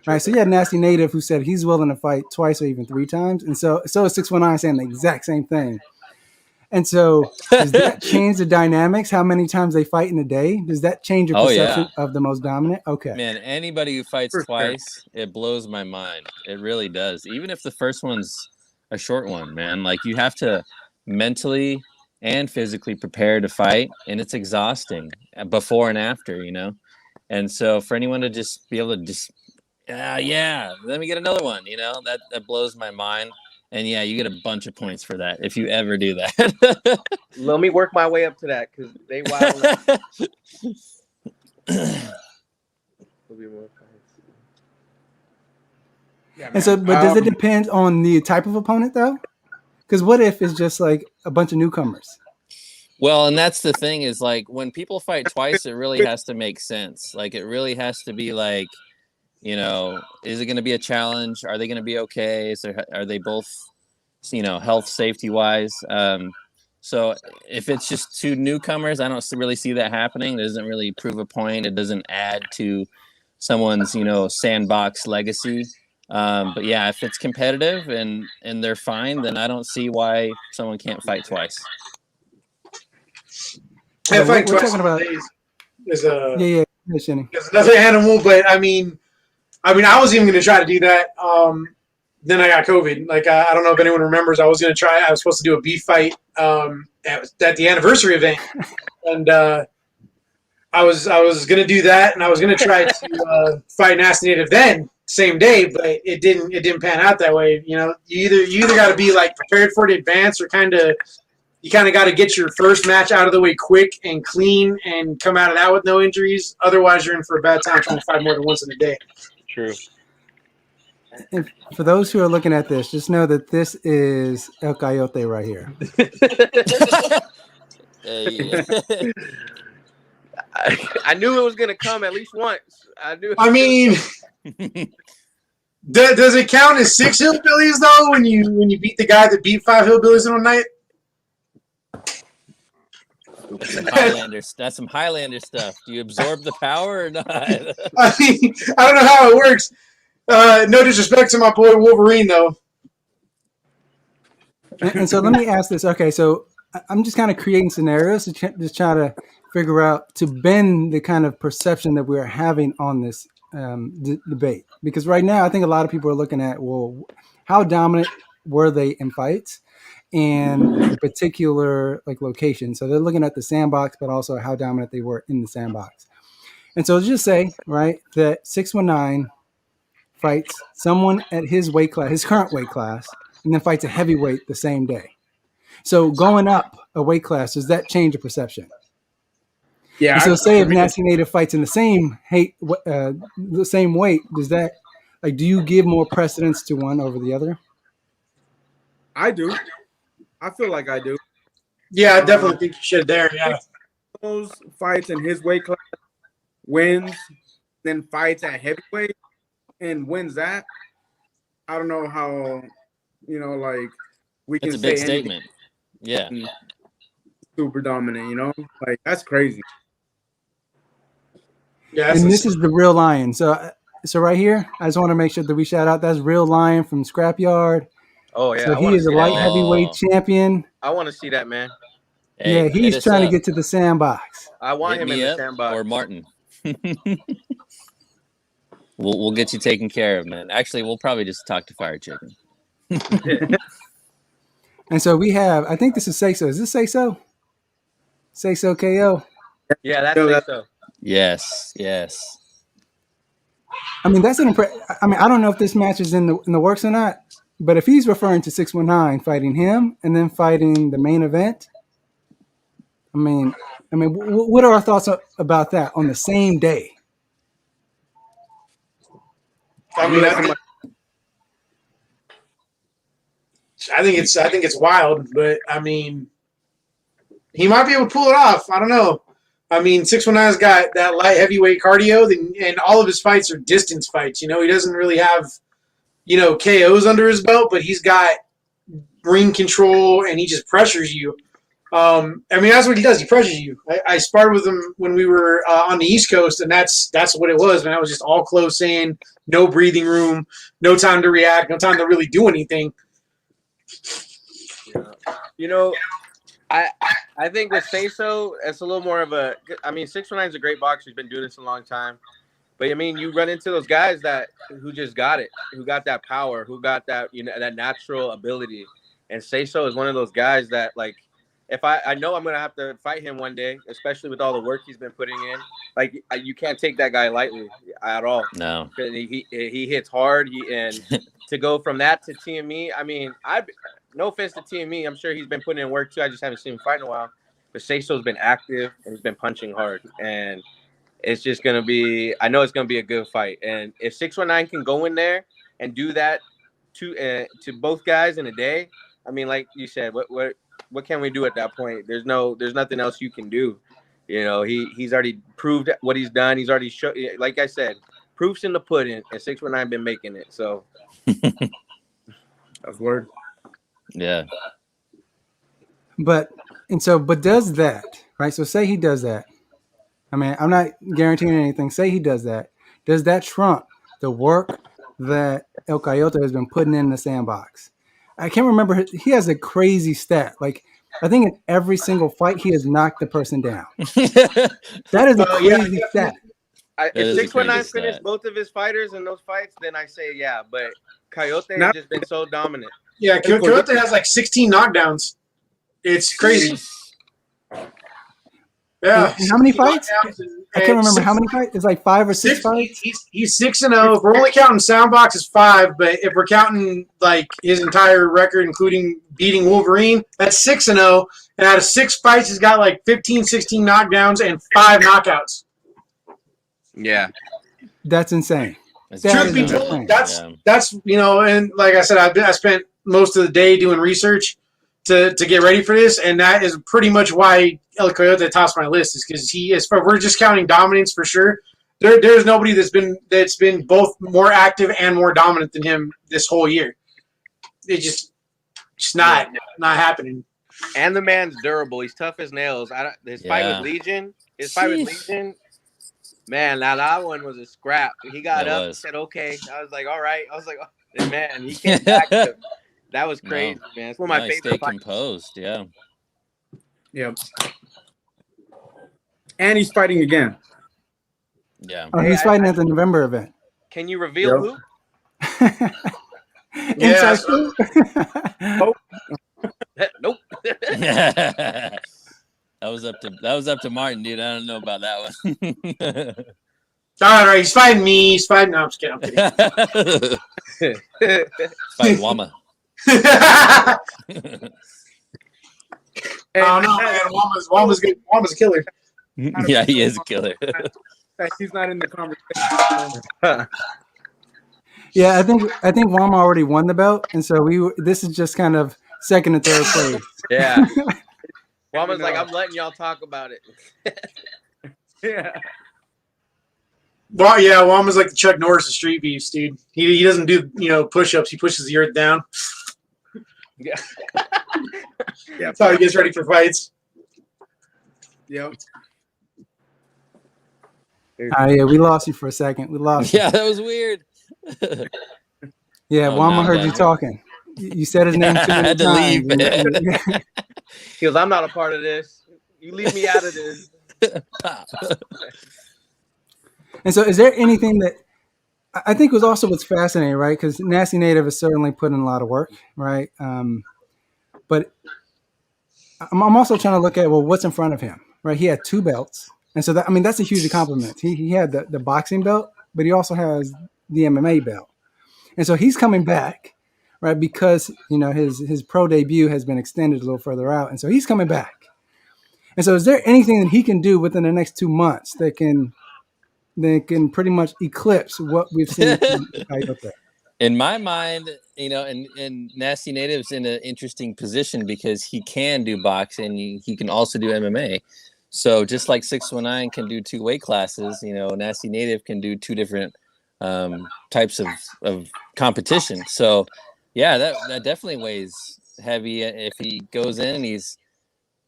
Speaker 1: Right, so you had Nasty Native who said he's willing to fight twice or even 3 times, and so is 619 saying the exact same thing. And so does that change the dynamics? How many times they fight in a day? Does that change your perception of the most dominant? Okay,
Speaker 2: man, anybody who fights twice, it blows my mind. It really does. Even if the first one's a short one, man, like you have to mentally and physically prepare to fight, and it's exhausting before and after, And so for anyone to just be able to just let me get another one, that blows my mind. And yeah, you get a bunch of points for that if you ever do that.
Speaker 5: Let me work my way up to that because they wild.
Speaker 1: And so, but does it depend on the type of opponent though? Because what if it's just like a bunch of newcomers?
Speaker 2: Well, and that's the thing is like when people fight twice, it really has to make sense. Like it really has to be like, is it going to be a challenge? Are they going to be okay? Are they both, health safety wise? So if it's just 2 newcomers, I don't really see that happening. It doesn't really prove a point. It doesn't add to someone's, sandbox legacy. But yeah, if it's competitive and they're fine, then I don't see why someone can't fight twice.
Speaker 4: Yeah, fighting twice
Speaker 1: talking about
Speaker 4: is
Speaker 1: another
Speaker 4: animal, but I mean, I was even going to try to do that. Then I got COVID. Like, I don't know if anyone remembers. I was going to try. I was supposed to do a beef fight at the anniversary event, and I was going to do that, and I was going to try to fight Nasty Native then same day, but it didn't pan out that way. You either got to be like prepared for it in advance, or you kind of got to get your first match out of the way quick and clean, and come out of that with no injuries. Otherwise, you're in for a bad time trying to fight more than once in a day.
Speaker 5: True.
Speaker 1: And for those who are looking at this, just know that this is El Coyote right here.
Speaker 5: I knew it was going to come at least once.
Speaker 4: I mean, does it count as 6 hillbillies though when you beat the guy that beat 5 hillbillies in one night?
Speaker 2: That's some Highlander stuff. Do you absorb the power or not?
Speaker 4: I mean, I don't know how it works. No disrespect to my boy Wolverine, though.
Speaker 1: And so let me ask this. Okay, so I'm just kind of creating scenarios to just try to figure out to bend the kind of perception that we're having on this debate. Because right now, I think a lot of people are looking at, well, how dominant were they in fights and the particular like location. So they're looking at the sandbox, but also how dominant they were in the sandbox. And so let's just say, right, that 619 fights someone at his weight class, his current weight class, and then fights a heavyweight the same day. So going up a weight class, does that change the perception?
Speaker 3: Yeah.
Speaker 1: And so say if Nasty Native fights in the same the same weight, does that like do you give more precedence to one over the other?
Speaker 3: I do. I feel like I do.
Speaker 4: Yeah, I definitely think you should there. Yeah.
Speaker 3: Those fights in his weight class, wins, then fights at heavyweight and wins that. I don't know how, like we can
Speaker 2: It's a
Speaker 3: say
Speaker 2: big statement. Yeah.
Speaker 3: Super dominant, like that's crazy.
Speaker 4: Yeah,
Speaker 1: and this is the real lion. So right here, I just want to make sure that we shout out that's Real Lion from Scrapyard.
Speaker 5: Oh yeah,
Speaker 1: So he is a light heavyweight champion.
Speaker 5: I want to see that, man.
Speaker 1: Hey, yeah, he's trying to get to the sandbox.
Speaker 5: I want him in the sandbox.
Speaker 2: Or Martin. We'll get you taken care of, man. Actually, we'll probably just talk to Fire Chicken.
Speaker 1: And so we have, I think this is Say So. Is this Say So? Say So KO.
Speaker 5: Yeah, that's Say So.
Speaker 2: Yes.
Speaker 1: I mean, that's an I mean, I don't know if this match is in the works or not, but if he's referring to 619 fighting him and then fighting the main event, I mean, what are our thoughts about that on the same day?
Speaker 4: I mean, I think it's wild, but I mean, he might be able to pull it off. I don't know. I mean, 619's got that light heavyweight cardio, and all of his fights are distance fights. He doesn't really have, KOs under his belt, but he's got ring control, and he just pressures you. I mean, that's what he does. He pressures you. I sparred with him when we were on the East Coast, and that's what it was, man. It was just all close in, no breathing room, no time to react, no time to really do anything.
Speaker 5: I think with Say So, it's a little more of a. I mean, 619's a great boxer. He's been doing this a long time, but I mean, you run into those guys who just got it, who got that power, who got that that natural ability, and Say So is one of those guys that like. If I know I'm gonna have to fight him one day, especially with all the work he's been putting in. Like you can't take that guy lightly at all.
Speaker 2: No,
Speaker 5: he hits hard. And to go from that to TME, I mean, no offense to TME, I'm sure he's been putting in work too. I just haven't seen him fight in a while. But Say So's been active and he's been punching hard, and it's just gonna be. I know it's gonna be a good fight. And if 619 can go in there and do that to both guys in a day, I mean, like you said, what can we do at that point? There's nothing else you can do. He's already proved what he's done. He's already shown, like I said, proof's in the pudding, and 619 been making it. So
Speaker 3: that's word.
Speaker 2: Yeah.
Speaker 1: But does that, right? So say he does that. I mean, I'm not guaranteeing anything. Say he does that. Does that trump the work that El Coyote has been putting in the sandbox? I can't remember. He has a crazy stat. Like, I think in every single fight, he has knocked the person down. That is a crazy stat.
Speaker 5: If 619 finished both of his fighters in those fights, then I say yeah. But Coyote has just been so dominant.
Speaker 4: Yeah, Coyote has like 16 knockdowns. It's crazy. Yeah.
Speaker 1: And how many fights? I can't remember how many fights. It's like 5 or 6 fights.
Speaker 4: He's 6-0. If we're only counting Soundbox, it's 5. But if we're counting like his entire record, including beating Wolverine, that's 6-0. And out of 6 fights, he's got like 15, 16 knockdowns and 5 knockouts.
Speaker 5: Yeah,
Speaker 1: that's insane.
Speaker 4: Truth be told, that's and like I said, I spent most of the day doing research to get ready for this, and that is pretty much why El Coyote tops my list, is because he is. We're just counting dominance for sure. There's nobody that's been both more active and more dominant than him this whole year. It's just not happening.
Speaker 5: And the man's durable. He's tough as nails. His fight with Legion. Man, now that one was a scrap. He got up and said, "Okay." I was like, "All right." I was like, oh, "Man, he came back." That was crazy, man. It's one of my favorite
Speaker 2: stay
Speaker 5: fights.
Speaker 2: composed, yeah.
Speaker 3: Yep. And he's fighting again.
Speaker 2: Yeah.
Speaker 1: Oh, he's fighting at the November event.
Speaker 5: Can you reveal who?
Speaker 1: Inside scoop?
Speaker 5: Nope.
Speaker 2: That was up to Martin, dude. I don't know about that one.
Speaker 4: All right, he's fighting me. He's fighting. No, I'm just kidding. I'm kidding.
Speaker 2: Fight Wama.
Speaker 4: Oh no, man! Wama's good. Wama's a killer.
Speaker 2: Yeah, he is a killer.
Speaker 3: He's not in the conversation.
Speaker 1: Yeah, I think Wama already won the belt, and so this is just kind of second and third place.
Speaker 5: Yeah. Wama's like, I'm letting y'all talk about it.
Speaker 3: Yeah.
Speaker 4: Well, yeah, Wama's like the Chuck Norris of street beefs, dude. He doesn't do push-ups. He pushes the earth down.
Speaker 3: Yeah.
Speaker 4: That's how he gets ready for fights.
Speaker 3: Yep.
Speaker 1: Yeah, we lost you for a second. We lost you.
Speaker 2: Yeah, that was weird.
Speaker 1: Yeah, Wama heard you talking. You said his name too many
Speaker 2: I had to
Speaker 1: times.
Speaker 2: leave.
Speaker 5: He goes, I'm not a part of this. You leave me out of this.
Speaker 1: And so is there anything that I think was also what's fascinating, right? Because Nasty Native has certainly put in a lot of work, right? But I'm also trying to look at, well, what's in front of him, right? He had 2 belts. And so that's a huge compliment. He had the boxing belt, but he also has the MMA belt. And so he's coming back, right? Because, his pro debut has been extended a little further out. And so he's coming back. And so is there anything that he can do within the next 2 months that can pretty much eclipse what we've seen out there?
Speaker 2: In my mind, and Nasty Native's in an interesting position because he can do boxing. He can also do MMA. So just like 619 can do 2 weight classes, Nasty Native can do 2 different types of competition. So yeah, that definitely weighs heavy. If he goes in and he's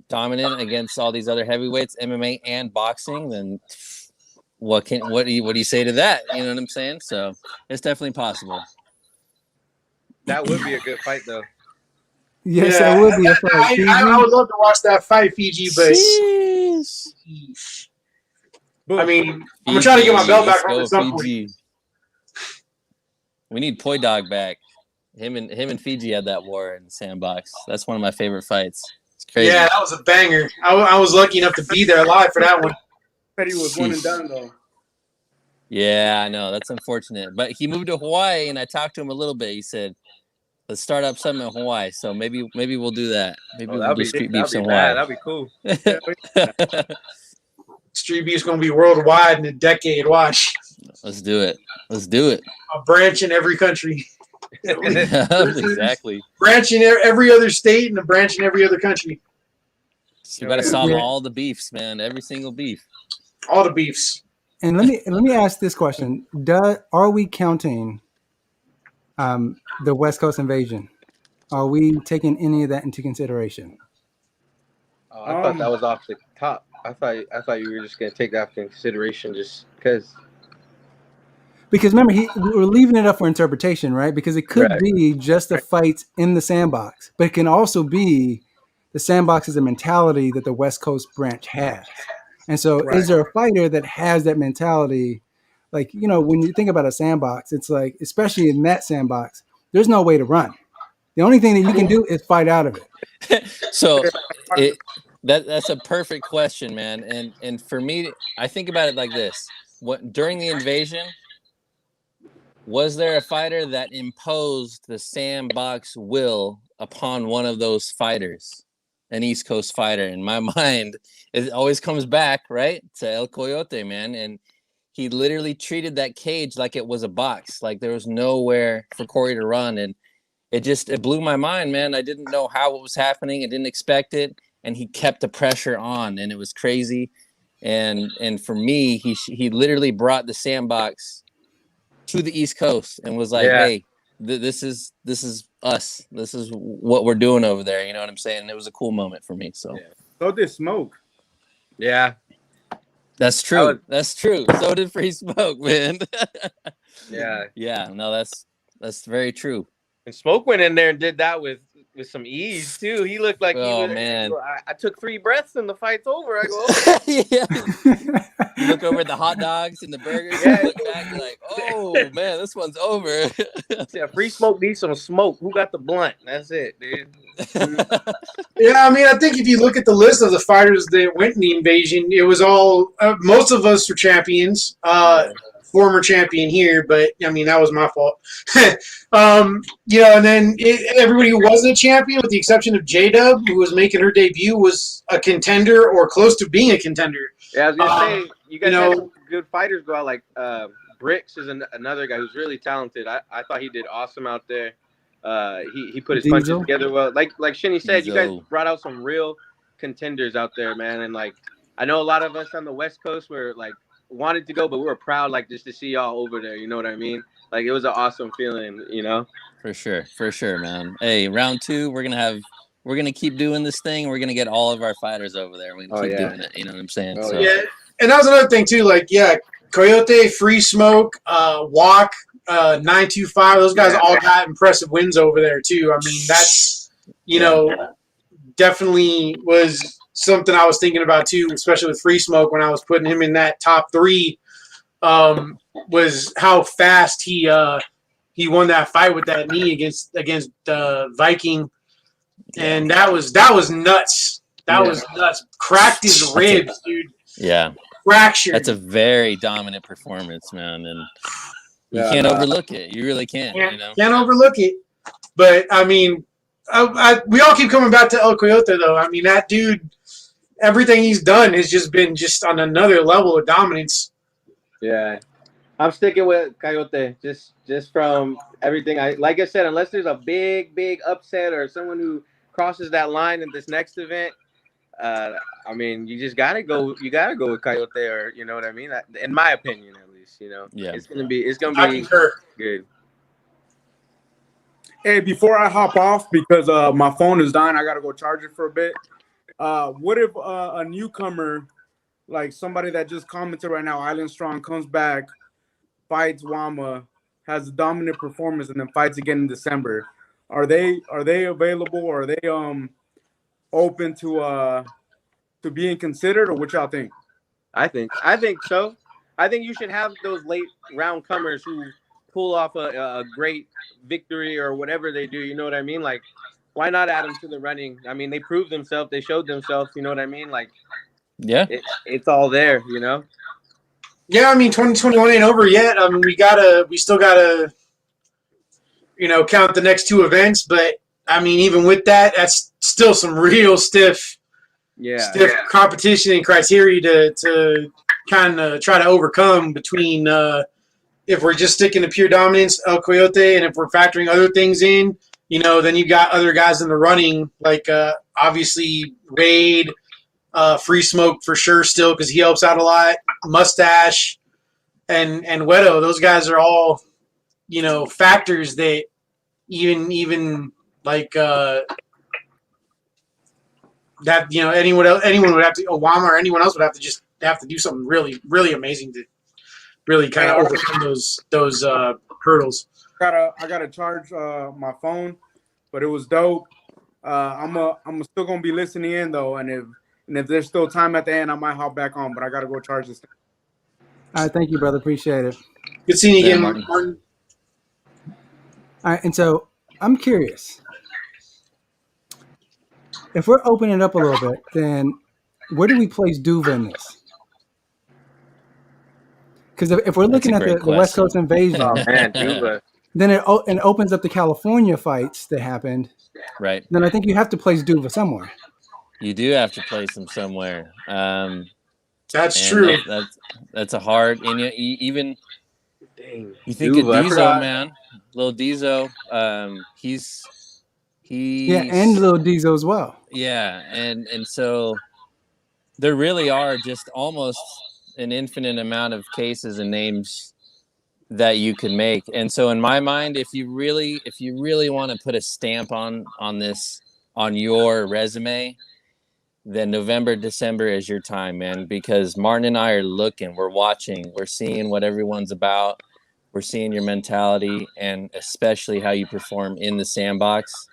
Speaker 2: dominant against all these other heavyweights, MMA and boxing, then what do you say to that? You know what I'm saying? So it's definitely possible.
Speaker 5: That would be a good fight, though.
Speaker 1: Yes, that would be a fight.
Speaker 4: I would love to watch that fight, Fiji, but I mean, I'm gonna try to get my belt back from some point.
Speaker 2: We need Poi Dog back. Him and Fiji had that war in Sandbox. That's one of my favorite fights. It's crazy.
Speaker 4: Yeah, that was a banger. I was lucky enough to be there live for that one.
Speaker 3: Said he was one and done though.
Speaker 2: Yeah, I know. That's unfortunate. But he moved to Hawaii, and I talked to him a little bit. He said, let's start up something in Hawaii. So maybe we'll do that. Maybe we'll do Street Beefs in Hawaii.
Speaker 5: That'd be cool.
Speaker 4: Street Beefs gonna be worldwide in a decade. Watch.
Speaker 2: Let's do it.
Speaker 4: A branch in every country.
Speaker 2: Exactly.
Speaker 4: Branch in every other state and a branch in every other country.
Speaker 2: So you got to solve all the beefs, man. Every single beef.
Speaker 4: All the beefs.
Speaker 1: And let me ask this question: are we counting the West Coast invasion? Are we taking any of that into consideration?
Speaker 5: Oh, I thought that was off the top. I thought you were just gonna take that into consideration just because.
Speaker 1: Because remember, we're leaving it up for interpretation, right? Because it could be just the fights in the Sandbox, but it can also be the Sandbox is a mentality that the West Coast branch has. And so is there a fighter that has that mentality? Like, when you think about a Sandbox, it's like, especially in that Sandbox, there's no way to run. The only thing that you can do is fight out of it.
Speaker 2: So that's a perfect question, man. And for me, I think about it like this. During the invasion, was there a fighter that imposed the Sandbox will upon one of those fighters? An East Coast fighter. In my mind, it always comes back, right, to El Coyote, man. And he literally treated that cage like it was a box. Like there was nowhere for Corey to run. And it blew my mind, man. I didn't know how it was happening. I didn't expect it. And he kept the pressure on, and it was crazy. And for me, he literally brought the Sandbox to the East Coast and was like, hey, this is us. This is what we're doing over there. You know what I'm saying? And it was a cool moment for me. So
Speaker 3: So did Smoke.
Speaker 5: Yeah.
Speaker 2: That's true. That's true. So did Free Smoke, man.
Speaker 5: Yeah.
Speaker 2: Yeah. No, that's very true.
Speaker 5: And Smoke went in there and did that with with some ease too. He looked like he was.
Speaker 2: Man,
Speaker 5: I took 3 breaths and the fight's over. I go, oh.
Speaker 2: Yeah. You look over at the hot dogs and the burgers. Yeah. You look back, you're like, oh man, this one's over.
Speaker 5: Yeah, Free Smoke needs some smoke. Who got the blunt? That's it, dude.
Speaker 4: Yeah, I mean, I think if you look at the list of the fighters that went in the invasion, it was all most of us were champions. Former champion here, but I mean that was my fault. And then everybody who wasn't a champion, with the exception of J-Dub, who was making her debut, was a contender or close to being a contender.
Speaker 5: Yeah, I was gonna say you guys had some good fighters go out. Like Bricks is another guy who's really talented. I thought he did awesome out there. He put his punches together well. Like Shinny said, you guys brought out some real contenders out there, man. And like I know a lot of us on the West Coast were like wanted to go, but we were proud like just to see y'all over there. You know what I mean? Like it was an awesome feeling, you know?
Speaker 2: For sure, man. Hey, round 2, we're gonna keep doing this thing. We're gonna get all of our fighters over there. We're gonna keep doing it. You know what I'm saying?
Speaker 4: So. Yeah, and that was another thing too. Like, Coyote, Free Smoke, Walk, 925. Those guys all got impressive wins over there too. I mean, that's definitely was something I was thinking about too, especially with Free Smoke when I was putting him in that top 3. Was how fast he won that fight with that knee against Viking, and that was nuts. That was nuts. Cracked his ribs, dude.
Speaker 2: Yeah,
Speaker 4: fractured.
Speaker 2: That's a very dominant performance, man, and you can't overlook it. You really can't.
Speaker 4: Can't overlook it. But I mean, we all keep coming back to El Coyote, though. I mean, that dude, everything he's done has just been on another level of dominance.
Speaker 5: Yeah, I'm sticking with Coyote just from everything. Like I said, unless there's a big upset or someone who crosses that line in this next event, I mean, you just gotta go. You gotta go with Coyote, or you know what I mean. In my opinion, at least,
Speaker 2: Yeah,
Speaker 5: it's gonna be good.
Speaker 3: Hey, before I hop off because my phone is dying, I gotta go charge it for a bit. What if a newcomer, like somebody that just commented right now, Island Strong, comes back, fights Wama, has a dominant performance, and then fights again in December? Are they available? Or are they open to being considered, or what y'all think?
Speaker 5: I think so. I think you should have those late round comers who pull off a great victory or whatever they do. You know what I mean? Like, why not add them to the running? I mean, they proved themselves. They showed themselves. You know what I mean? Like,
Speaker 2: yeah,
Speaker 5: it's all there.
Speaker 4: Yeah, I mean, 2021 ain't over yet. I mean, we still gotta, count the next 2 events. But I mean, even with that, that's still some real stiff competition and criteria to kind of try to overcome between if we're just sticking to pure dominance, El Coyote, and if we're factoring other things in, then you got other guys in the running, like obviously Wade, Free Smoke for sure still because he helps out a lot, Mustache, and Wedo. Those guys are all, factors that even like that anyone would have to, Obama or anyone else would have to do something really, really amazing to really kind of overcome those hurdles.
Speaker 3: I gotta charge my phone, but it was dope. I'm still gonna be listening in though, and if there's still time at the end, I might hop back on. But I gotta go charge this thing.
Speaker 1: All right, thank you, brother. Appreciate it.
Speaker 4: Good seeing you again, Martin.
Speaker 1: All right, and so I'm curious. If we're opening it up a little bit, then where do we place Duva in this? Because if we're looking at the West Coast invasion, then it opens up the California fights that happened.
Speaker 2: Right.
Speaker 1: Then I think you have to place Duva somewhere.
Speaker 2: You do have to place him somewhere.
Speaker 4: That's true.
Speaker 2: That's a hard. And you think of Diesel, man. Lil Diesel. He's
Speaker 1: and Lil Diesel as well.
Speaker 2: Yeah, and so there really are just almost an infinite amount of cases and names that you can make. And so in my mind, if you really want to put a stamp on this on your resume, then November, December is your time, man, because Martin and I are looking, we're watching, we're seeing what everyone's about, we're seeing your mentality, and especially how you perform in the sandbox.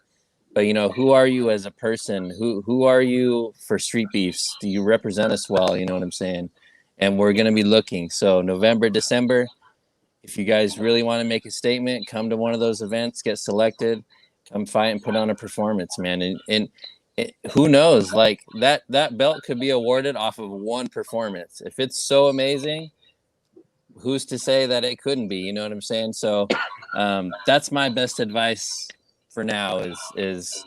Speaker 2: But who are you as a person? Who are you for Street Beefs? Do you represent us well? You know what I'm saying? And we're gonna be looking. So November, December, if you guys really want to make a statement, come to one of those events, get selected, come fight and put on a performance, man. And who knows? Like that belt could be awarded off of one performance. If it's so amazing, who's to say that it couldn't be? You know what I'm saying? So that's my best advice for now is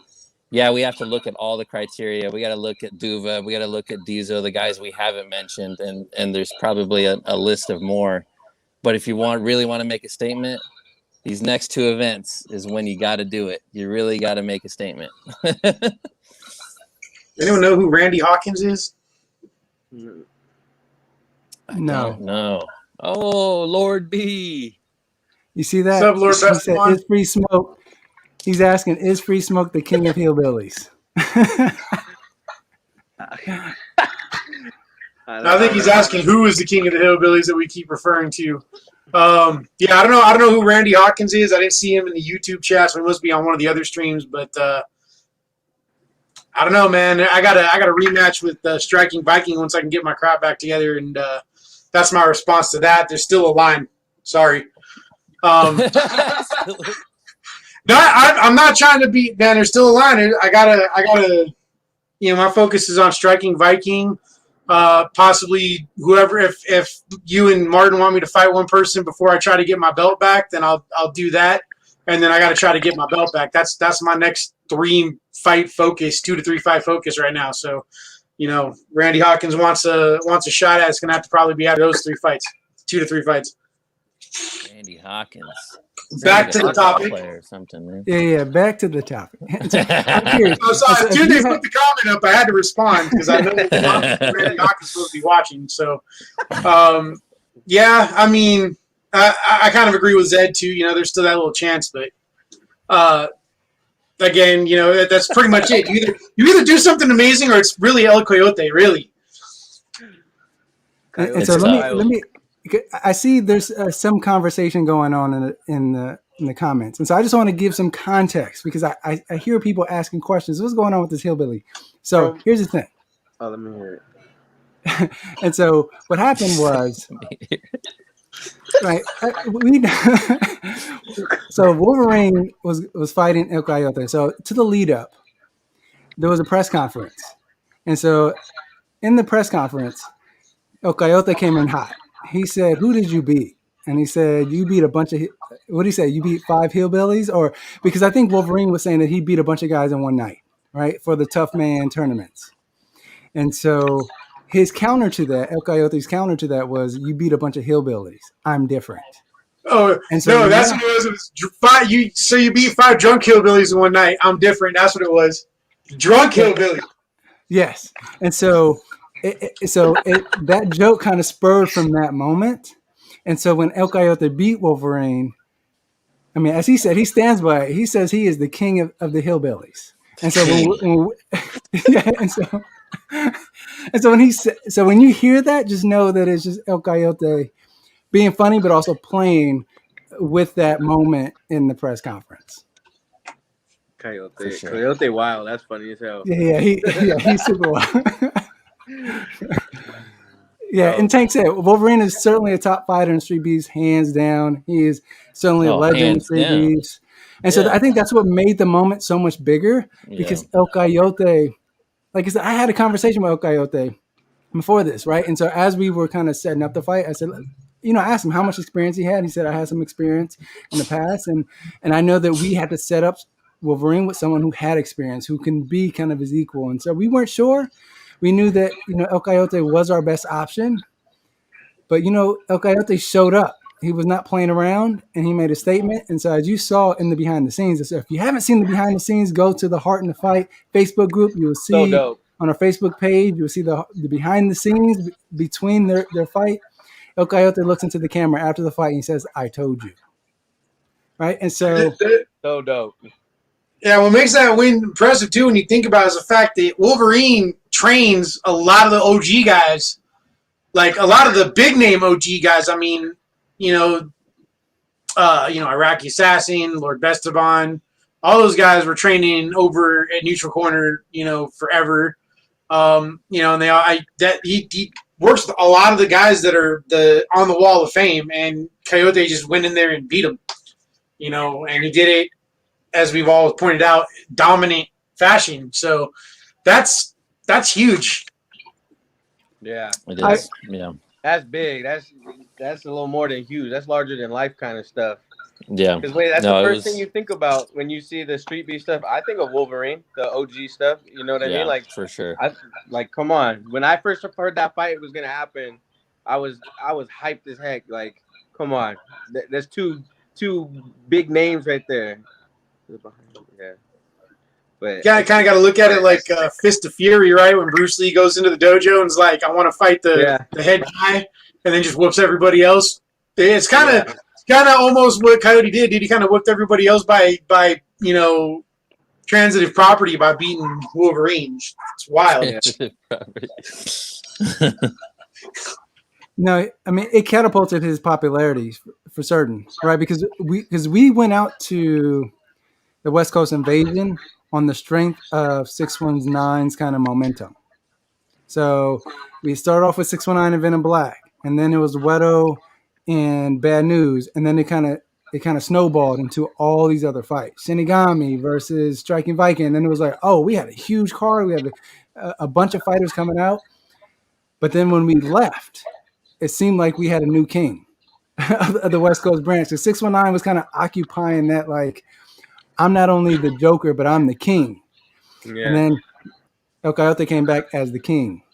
Speaker 2: yeah, we have to look at all the criteria. We got to look at Duva. We got to look at Diesel, the guys we haven't mentioned. And there's probably a list of more. But if you really want to make a statement, these next two events is when you got to do it. You really got to make a statement.
Speaker 4: Anyone know who Randy Hawkins is?
Speaker 1: No.
Speaker 2: Oh, Lord B.
Speaker 1: You see that?
Speaker 4: What's up, Lord
Speaker 1: He said,
Speaker 4: Best
Speaker 1: is Free Smoke? He's asking, is Free Smoke the king of hillbillies?
Speaker 4: I think he's asking who is the king of the hillbillies that we keep referring to. Yeah, I don't know who Randy Hawkins is. I didn't see him in the YouTube chat, so he must be on one of the other streams. But I don't know, man. I got a rematch with Striking Viking once I can get my crap back together, and that's my response to that. There's still a line. Sorry. No, I'm not trying to be. Man, there's still a line. I gotta. My focus is on Striking Viking. Possibly whoever. If you and Martin want me to fight one person before I try to get my belt back, then I'll do that. And then I got to try to get my belt back. That's my next 2 to 3 fight focus right now. So, Randy Hawkins wants a shot at. It's gonna have to probably be out of those 3 fights, 2 to 3 fights.
Speaker 2: Randy Hawkins.
Speaker 4: Back to the topic.
Speaker 2: Or something, man.
Speaker 1: Yeah, back to the topic.
Speaker 4: I'm sorry. As soon as they put the comment up, I had to respond because I know Randy Hawkins is supposed to be watching. So, yeah, I mean, I kind of agree with Zed too. There's still that little chance, but again, that's pretty much it. You either do something amazing or it's really El Coyote, really.
Speaker 1: And so let me. I see there's some conversation going on in the comments, and so I just want to give some context because I hear people asking questions. What's going on with this hillbilly? So here's the thing.
Speaker 5: Oh, let me hear
Speaker 1: it. And so what happened was, right? So Wolverine was fighting El Coyote. So to the lead up, there was a press conference, and so in the press conference, El Coyote came in hot. He said, "Who did you beat?" And he said, "You beat a bunch of." What did he say? You beat 5 hillbillies, or because I think Wolverine was saying that he beat a bunch of guys in one night, right, for the Tough Man tournaments. And so his counter to that, El Coyote's counter to that was, "You beat a bunch of hillbillies. I'm different."
Speaker 4: Oh, and so no, that's what it was. So you beat 5 drunk hillbillies in one night. I'm different. That's what it was. Drunk hillbilly.
Speaker 1: Yes, and so. That joke kind of spurred from that moment. And so when El Coyote beat Wolverine, I mean, as he said, he stands by it. He says he is the king of the hillbillies. And so when you hear that, just know that it's just El Coyote being funny, but also playing with that moment in the press conference.
Speaker 5: Coyote, sure. Coyote, wow, that's funny as hell.
Speaker 1: He's super wild. Yeah, and Tank said Wolverine is certainly a top fighter in Street Beefs, hands down. He is certainly a legend in Street Beefs. And so I think that's what made the moment so much bigger because El Coyote, like I said, I had a conversation with El Coyote before this, right? And so as we were kind of setting up the fight, I said, I asked him how much experience he had. He said, I had some experience in the past. And I know that we had to set up Wolverine with someone who had experience, who can be kind of his equal. And so we weren't sure. We knew that, El Coyote was our best option, but, El Coyote showed up. He was not playing around, and he made a statement. And so as you saw in the behind the scenes, if you haven't seen the behind the scenes, go to the Heart in the Fight Facebook group. You will see on our Facebook page, you will see the behind the scenes between their fight. El Coyote looks into the camera after the fight and he says, "I told you." Right? And so
Speaker 5: dope.
Speaker 4: Yeah, what makes that win impressive, too, when you think about it, is the fact that Wolverine trains a lot of the OG guys, like a lot of the big-name OG guys. I mean, Iraqi Assassin, Lord Besteban, all those guys were training over at Neutral Corner, forever. And he works with a lot of the guys that are on the Wall of Fame, and Coyote just went in there and beat him. And he did it, as we've all pointed out, dominant fashion. So that's huge.
Speaker 5: Yeah,
Speaker 2: it is. Yeah,
Speaker 5: that's big. That's a little more than huge. That's larger than life kind of stuff.
Speaker 2: yeah.
Speaker 5: Because that's the first thing you think about when you see the Street Beef stuff. I think of Wolverine, the OG stuff. You know what I mean? Like,
Speaker 2: for sure.
Speaker 5: Come on. When I first heard that fight was gonna happen, I was hyped as heck. Like, come on, there's two big names right there. Yeah. But
Speaker 4: kind of got to look at it like Fist of Fury, right? When Bruce Lee goes into the dojo and is like, I want to fight the head guy, and then just whoops everybody else. It's kind of almost what Coyote did. He kind of whipped everybody else by transitive property by beating Wolverine. It's wild.
Speaker 1: No, I mean, it catapulted his popularity for certain, right? Because we went out to the West Coast Invasion on the strength of 619's kind of momentum. So we started off with 619 and Venom Black, and then it was Wedo and Bad News, and then it kind of snowballed into all these other fights. Shinigami versus Striking Viking, and then it was like, oh, we had a huge card, we had a bunch of fighters coming out. But then when we left, it seemed like we had a new king of the West Coast branch. So 619 was kind of occupying that, like, I'm not only the Joker, but I'm the king. Yeah. And then El Coyote came back as the king.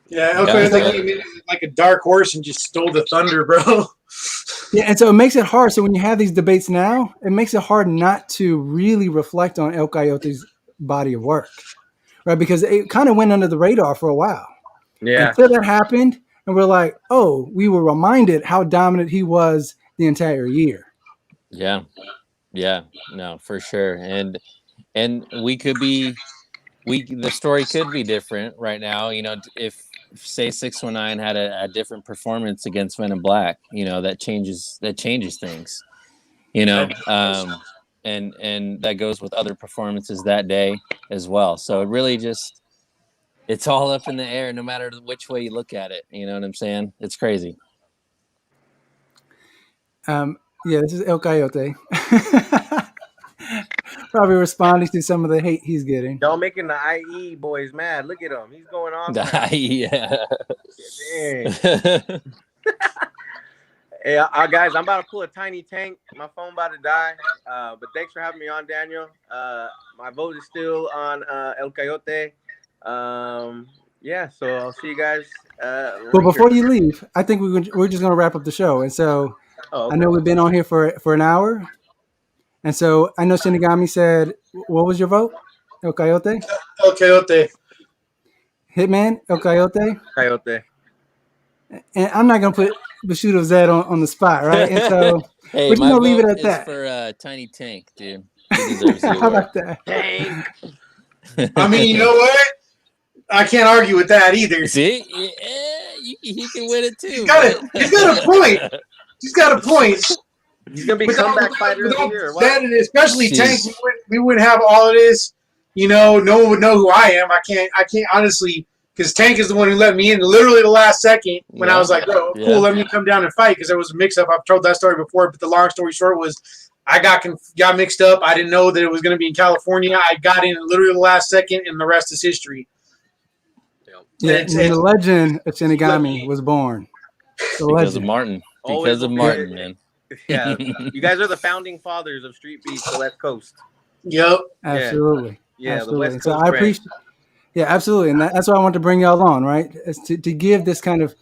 Speaker 4: Yeah, El Coyote came in like a dark horse and just stole the thunder, bro.
Speaker 1: Yeah, and so it makes it hard. So when you have these debates now, it makes it hard not to really reflect on El Coyote's body of work, right? Because it kind of went under the radar for a while.
Speaker 5: Yeah.
Speaker 1: Until that happened, and we're like, oh, we were reminded how dominant he was the entire year.
Speaker 2: Yeah. Yeah, no, for sure. And the story could be different right now, if say 619 had a different performance against Venom Black, that changes things, and that goes with other performances that day as well. So it really just, it's all up in the air no matter which way you look at it. You know what I'm saying? It's crazy.
Speaker 1: Yeah, this is El Coyote. Probably responding to some of the hate he's getting.
Speaker 5: Y'all making the IE boys mad. Look at him. He's going on.
Speaker 2: Yeah.
Speaker 5: Hey, guys, I'm about to pull a tiny tank. My phone about to die. But thanks for having me on, Daniel. My vote is still on El Coyote. Yeah, so I'll see you guys.
Speaker 1: But before you leave, I think we're just going to wrap up the show. And so I know we've been on here for an hour. And so I know Shinigami said, what was your vote? El Coyote?
Speaker 4: El Coyote.
Speaker 1: Hitman? El Coyote?
Speaker 5: Coyote.
Speaker 1: And I'm not going to put Bushido Zed on the spot, right? And so
Speaker 2: hey,
Speaker 1: we're just going to leave it at that.
Speaker 2: For Tiny Tank, dude. How
Speaker 1: about that?
Speaker 5: Tank.
Speaker 4: I mean, you know what? I can't argue with that either.
Speaker 2: See? He can win it too.
Speaker 4: He's got a point. He's got a point.
Speaker 5: He's gonna be comeback fighter of the year.
Speaker 4: That, and especially Tank, we wouldn't have all of this. No one would know who I am. I can't honestly, because Tank is the one who let me in literally the last second when I was like, "Oh, cool, let me come down and fight." Because there was a mix-up. I've told that story before, but the long story short was, I got mixed up. I didn't know that it was going to be in California. I got in literally the last second, and the rest is history.
Speaker 1: Yeah, the legend of Shinigami was born.
Speaker 2: Because of Martin. Because of Martin, man.
Speaker 5: Yeah, you guys are the founding fathers of Street Beefs, the West Coast.
Speaker 4: Yep,
Speaker 1: absolutely.
Speaker 5: Yeah,
Speaker 1: absolutely.
Speaker 5: The West Coast.
Speaker 1: So I appreciate. Yeah, absolutely, and that's why I want to bring y'all on, right? Is to give this kind of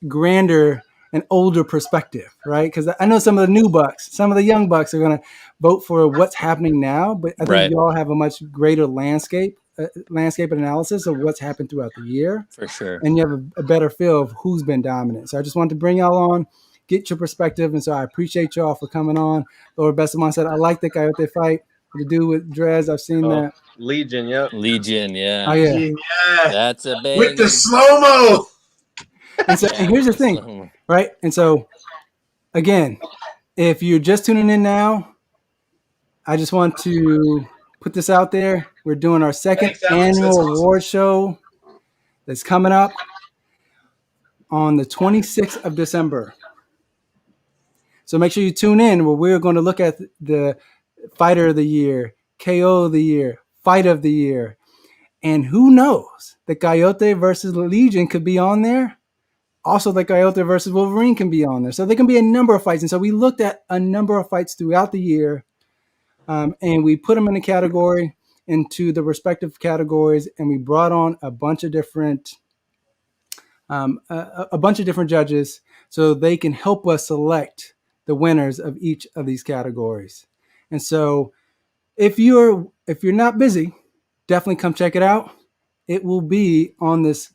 Speaker 1: grander and older perspective, right? Because I know some of the new bucks, some of the young bucks are going to vote for what's happening now, but I think y'all have a much greater landscape analysis of what's happened throughout the year,
Speaker 2: for sure,
Speaker 1: and you have a better feel of who's been dominant. So I just wanted to bring y'all on, get your perspective, and so I appreciate y'all for coming on. Lord Bestamon said, I like the Coyote fight. To do with Drez, I've seen that.
Speaker 5: Legion, yep.
Speaker 2: Legion, yeah.
Speaker 1: Oh, yeah.
Speaker 2: That's a big
Speaker 4: with the slow-mo.
Speaker 1: And so, and here's the thing, right? And so, again, if you're just tuning in now, I just want to put this out there. We're doing our second
Speaker 4: Thanks, Alex. That's
Speaker 1: annual
Speaker 4: awesome.
Speaker 1: award show that's coming up on the 26th of December. So make sure you tune in where we're going to look at the Fighter of the Year, KO of the Year, Fight of the Year. And who knows, the Coyote versus Legion could be on there. Also, the Coyote versus Wolverine can be on there. So there can be a number of fights. And so we looked at a number of fights throughout the year, and we put them in a category, into the respective categories, and we brought on a bunch of different judges so they can help us select the winners of each of these categories. And so if you're not busy, definitely come check it out. It will be on the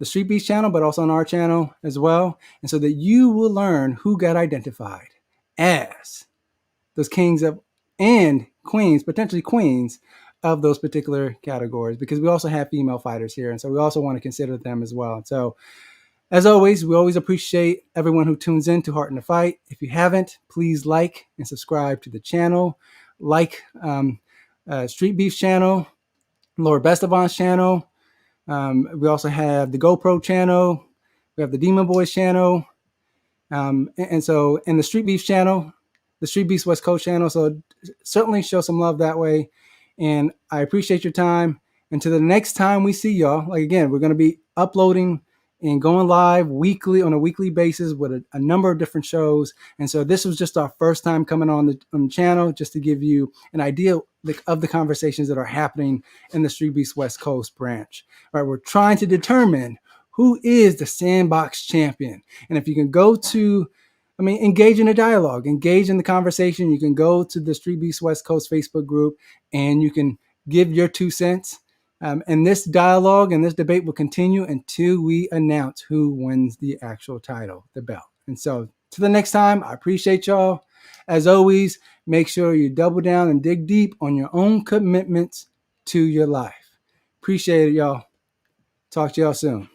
Speaker 1: Streetbeefs channel, but also on our channel as well. And so that you will learn who got identified as those kings of and queens, potentially queens of those particular categories, because we also have female fighters here. And so we also want to consider them as well. So as always, we always appreciate everyone who tunes in to Heart in the Fight. If you haven't, please like and subscribe to the channel. Like Streetbeefs channel, Lord Bestovan's channel. We also have the GoPro channel. We have the Demon Boys channel. And the Streetbeefs channel, the Streetbeefs Westcoast channel. So certainly show some love that way. And I appreciate your time. Until the next time we see y'all, like again, we're going to be uploading and going live weekly on a weekly basis with a number of different shows. And so this was just our first time coming on the channel, just to give you an idea of the conversations that are happening in the Streetbeefs Westcoast branch. All right, we're trying to determine who is the Sandbox champion. And if you can engage in a dialogue, engage in the conversation, you can go to the Streetbeefs Westcoast Facebook group and you can give your 2 cents. And this dialogue and this debate will continue until we announce who wins the actual title, the belt. And so till the next time, I appreciate y'all. As always, make sure you double down and dig deep on your own commitments to your life. Appreciate it, y'all. Talk to y'all soon.